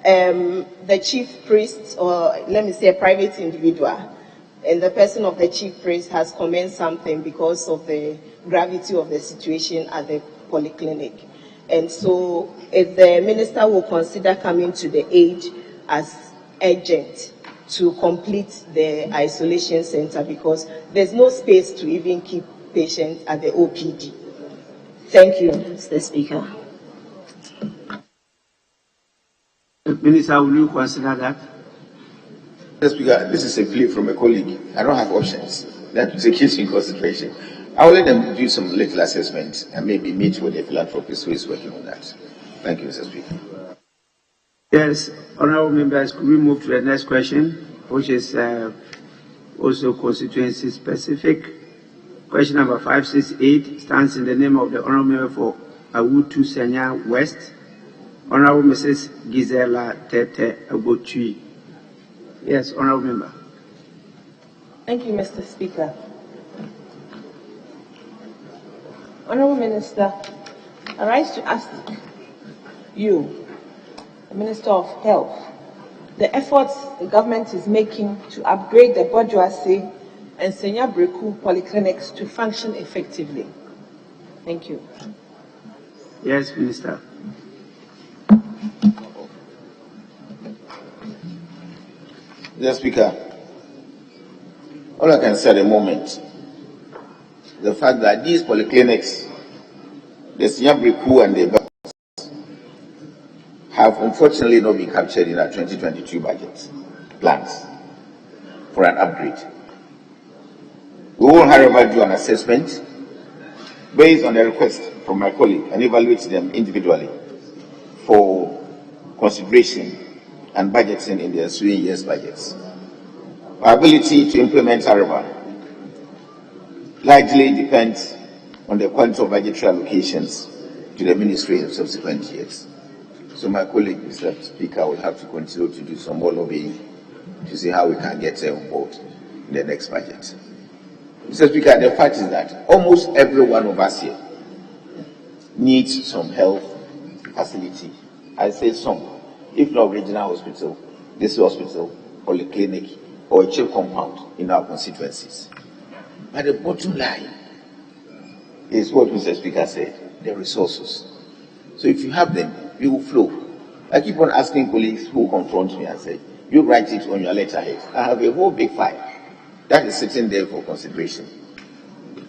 the chief priest, or let me say a private individual, in the person of the chief priest, has commenced something because of the gravity of the situation at the polyclinic. And so if the minister will consider coming to the aid as urgent to complete the isolation center because there's no space to even keep patients at the OPD. Thank you, Mr. Speaker.
Minister, will you consider that?
Mr. Speaker, this is a plea from a colleague. I don't have options. That will take into consideration. I will let them do some little assessment and maybe meet with a philanthropist who is working on that. Thank you, Mr. Speaker.
Yes, honorable members, could we move to the next question, which is also constituency specific. Question number 568 stands in the name of the honorable member for Awutu Senya West, Honorable Mrs. Gisela Tete Agotui. Yes, honorable member.
Thank you, Mr. Speaker. Honorable Minister, I rise to ask you, the Minister of Health, the efforts the government is making to upgrade the Bojuase and Senya Breku polyclinics to function effectively. Thank you.
Yes, Minister.
Mr. Speaker, all I can say at the moment, the fact that these polyclinics, the Senya Breku and the have unfortunately not been captured in our 2022 budget plans for an upgrade. We will, however, do an assessment based on the request from my colleague and evaluate them individually for consideration and budgeting in the ensuing year's budgets. Our ability to implement, however, largely depends on the quantum of budgetary allocations to the ministry in subsequent years. So my colleague, Mr. Speaker, will have to continue to do some more lobbying to see how we can get on board in the next budget. Mr. Speaker, the fact is that almost every one of us here needs some health facility. I say some, if not regional hospital, this hospital, polyclinic, or a chief compound in our constituencies. But the bottom line is what Mr. Speaker said, the resources. So if you have them, you will flow. I keep on asking colleagues who confront me and say, you write it on your letterhead. I have a whole big file that is sitting there for consideration.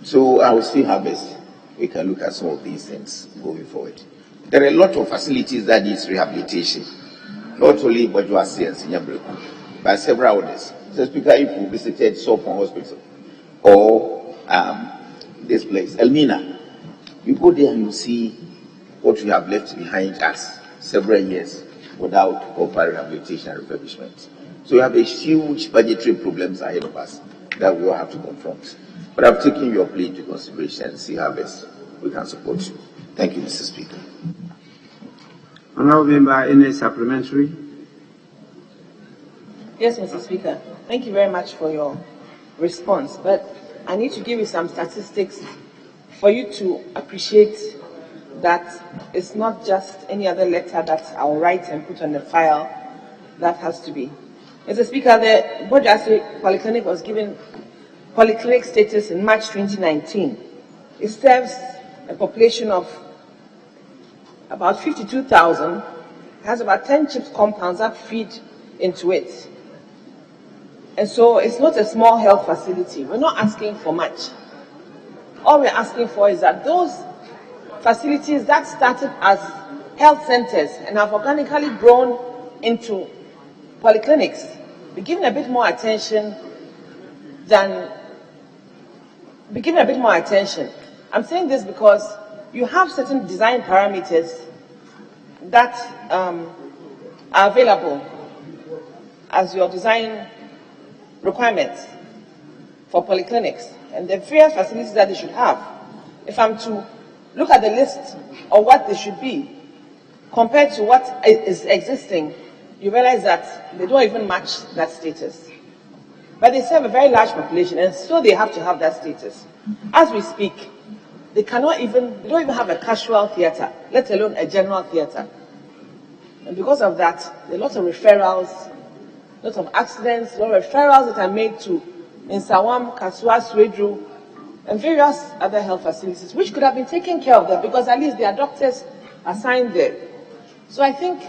So I will still have this. We can look at some of these things going forward. There are a lot of facilities that need rehabilitation, not only Bojuase and Senya Breku, but several others. So Speaker, if you visited Sopon Hospital or this place, Elmina, you go there and you see what we have left behind us several years without proper rehabilitation and refurbishment. So we have a huge budgetary problems ahead of us that we will have to confront. But I've taken your plea into consideration and see how best we can support you. Thank you, Mr. Speaker.
Honorable member, any supplementary?
Yes, Mr. Speaker. Thank you very much for your response. But I need to give you some statistics for you to appreciate that it's not just any other letter that I'll write and put on the file that has to be. Mr. Speaker, the Bojuase Polyclinic was given polyclinic status in March 2019. It serves a population of about 52,000, has about 10 chips compounds that feed into it. And so it's not a small health facility. We're not asking for much. All we're asking for is that those facilities that started as health centers and have organically grown into polyclinics be given a bit more attention I'm saying this because you have certain design parameters that are available as your design requirements for polyclinics and the various facilities that they should have. If I'm to look at the list of what they should be compared to what is existing, you realize that they don't even match that status. But they serve a very large population, and so they have to have that status. As we speak, they don't even have a casual theater, let alone a general theater. And because of that, there are lots of referrals, lots of accidents, a lot of referrals that are made to Nsawam, Kasua, Swedru, and various other health facilities, which could have been taken care of them because at least their doctors assigned there. So I think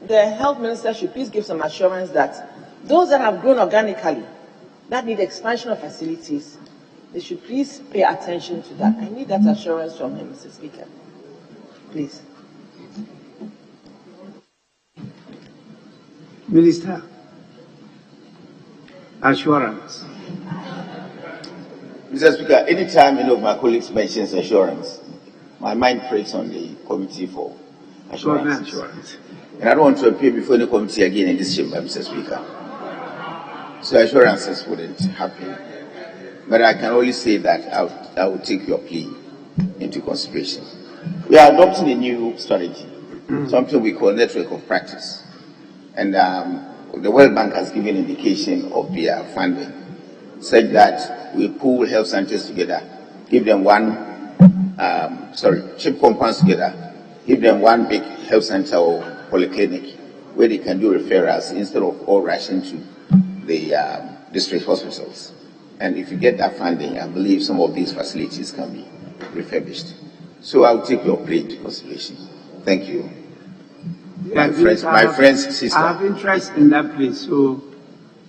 the health minister should please give some assurance that those that have grown organically, that need expansion of facilities, they should please pay attention to that. I need that assurance from him, Mr. Speaker. Please.
Minister, assurance.
Mr. Speaker, anytime any of my colleagues mentions assurance, my mind prays on the committee for assurance. And I don't want to appear before any committee again in this chamber, Mr. Speaker. So assurances wouldn't happen. But I can only say that I will take your plea into consideration. We are adopting a new strategy, something we call network of practice. And the World Bank has given indication of their funding, such that we pool health centers together, give them chip compounds together, give them one big health center or polyclinic where they can do referrals instead of all rushing to the district hospitals. And if you get that funding, I believe some of these facilities can be refurbished. So I'll take your plea into consideration. Thank you. My friend's sister.
I have interest in that place, so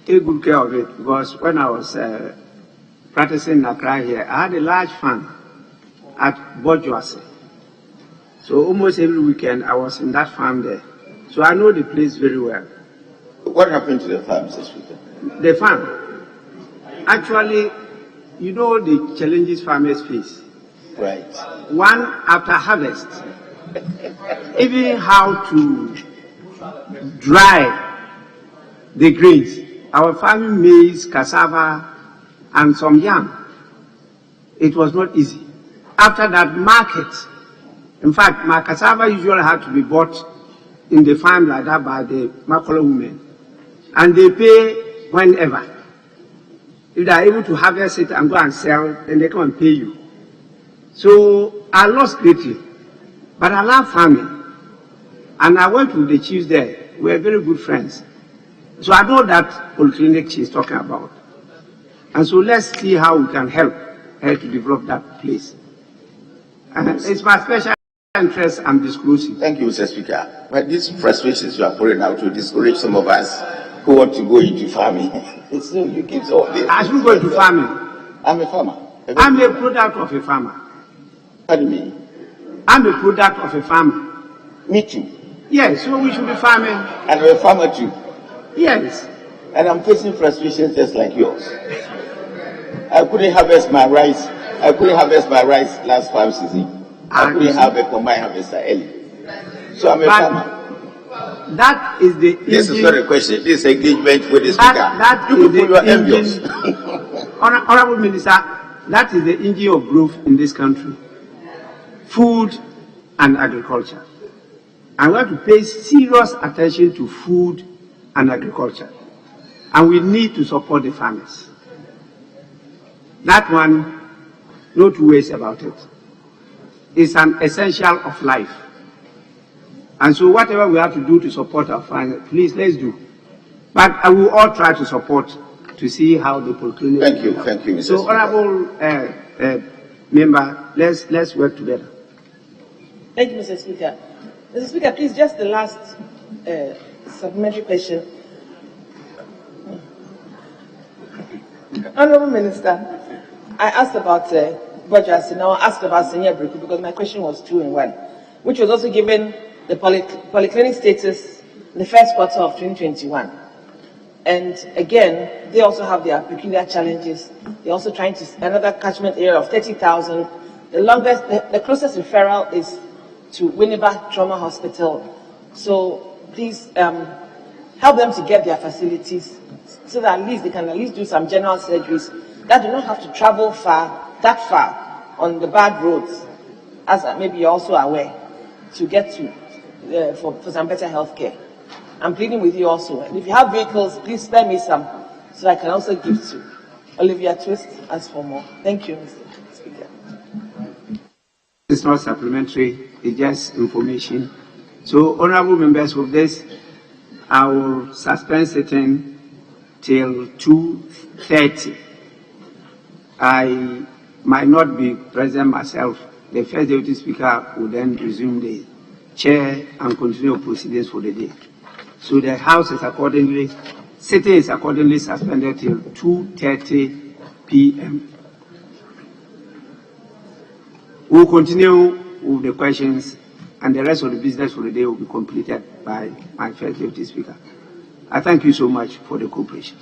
take good care of it, because when I was practicing in Accra here, I had a large farm at Bojuase. So almost every weekend I was in that farm there. So I know the place very well.
What happened to the farm, Mr. Speaker?
The farm. Actually, you know the challenges farmers face.
Right.
One, after harvest, even how to dry the grains. Our farming maize, cassava, and some yam. It was not easy. After that, market. In fact, my cassava usually had to be bought in the farm like that by the Makolo women. And they pay whenever. If they are able to harvest it and go and sell, then they come and pay you. So I lost greatly. But I love farming. And I went with the chiefs there. We were very good friends. So I know that polyclinic she's talking about. And so let's see how we can help her to develop that place. And it's my special interest I'm disclosing.
Thank you, Mr. Speaker. But these frustrations you are putting out to discourage some of us who want to go into farming. So you keep all this.
I should go into farming.
I'm a farmer.
I'm a product of a farmer.
Pardon me?
I'm a product of a farmer.
Me too.
Yes, so we should be farming.
And I'm a farmer too.
Yes.
And I'm facing frustrations just like yours. I couldn't harvest my rice. I couldn't harvest my rice last farm season. I couldn't have a combined harvester early. So I'm a farmer.
That is the engine.
This is not a question. This is engagement with the speaker.
That
you
is
people,
the
you are envious.
Honorable Minister, that is the engine of growth in this country. Food and agriculture. And we have to pay serious attention to food and agriculture. And we need to support the farmers. That one, no two ways about it. It's an essential of life. And so whatever we have to do to support our farmers, please, let's do. But I will all try to support to see how the polyclinic.
Thank you, Mr.
So,
Speaker.
honorable member, let's work together.
Thank you, Mr. Speaker. Mr. Speaker, please, just the last supplementary question. Honorable Minister, I asked about Bojuase, now I asked about Senior Breku because my question was 2 in 1, which was also given the polyclinic status in the first quarter of 2021. And again, they also have their peculiar challenges. They're also trying to, another catchment area of 30,000. The closest referral is to Winneba Trauma Hospital. So please help them to get their facilities so that at least they can at least do some general surgeries that do not have to travel that far on the bad roads, as maybe you're also aware, to get to for some better health care. I'm pleading with you also. And if you have vehicles, please spare me some so I can also give to Olivia Twist as for more. Thank you, Mr. Speaker.
It's not supplementary, it's just information. So, honorable members of this, I will suspend sitting till 2:30. I might not be present myself. The first deputy speaker will then resume the chair and continue proceedings for the day. So the House is accordingly, sitting is accordingly suspended till 2:30 p.m. We'll continue with the questions, and the rest of the business for the day will be completed by my first deputy speaker. I thank you so much for the cooperation.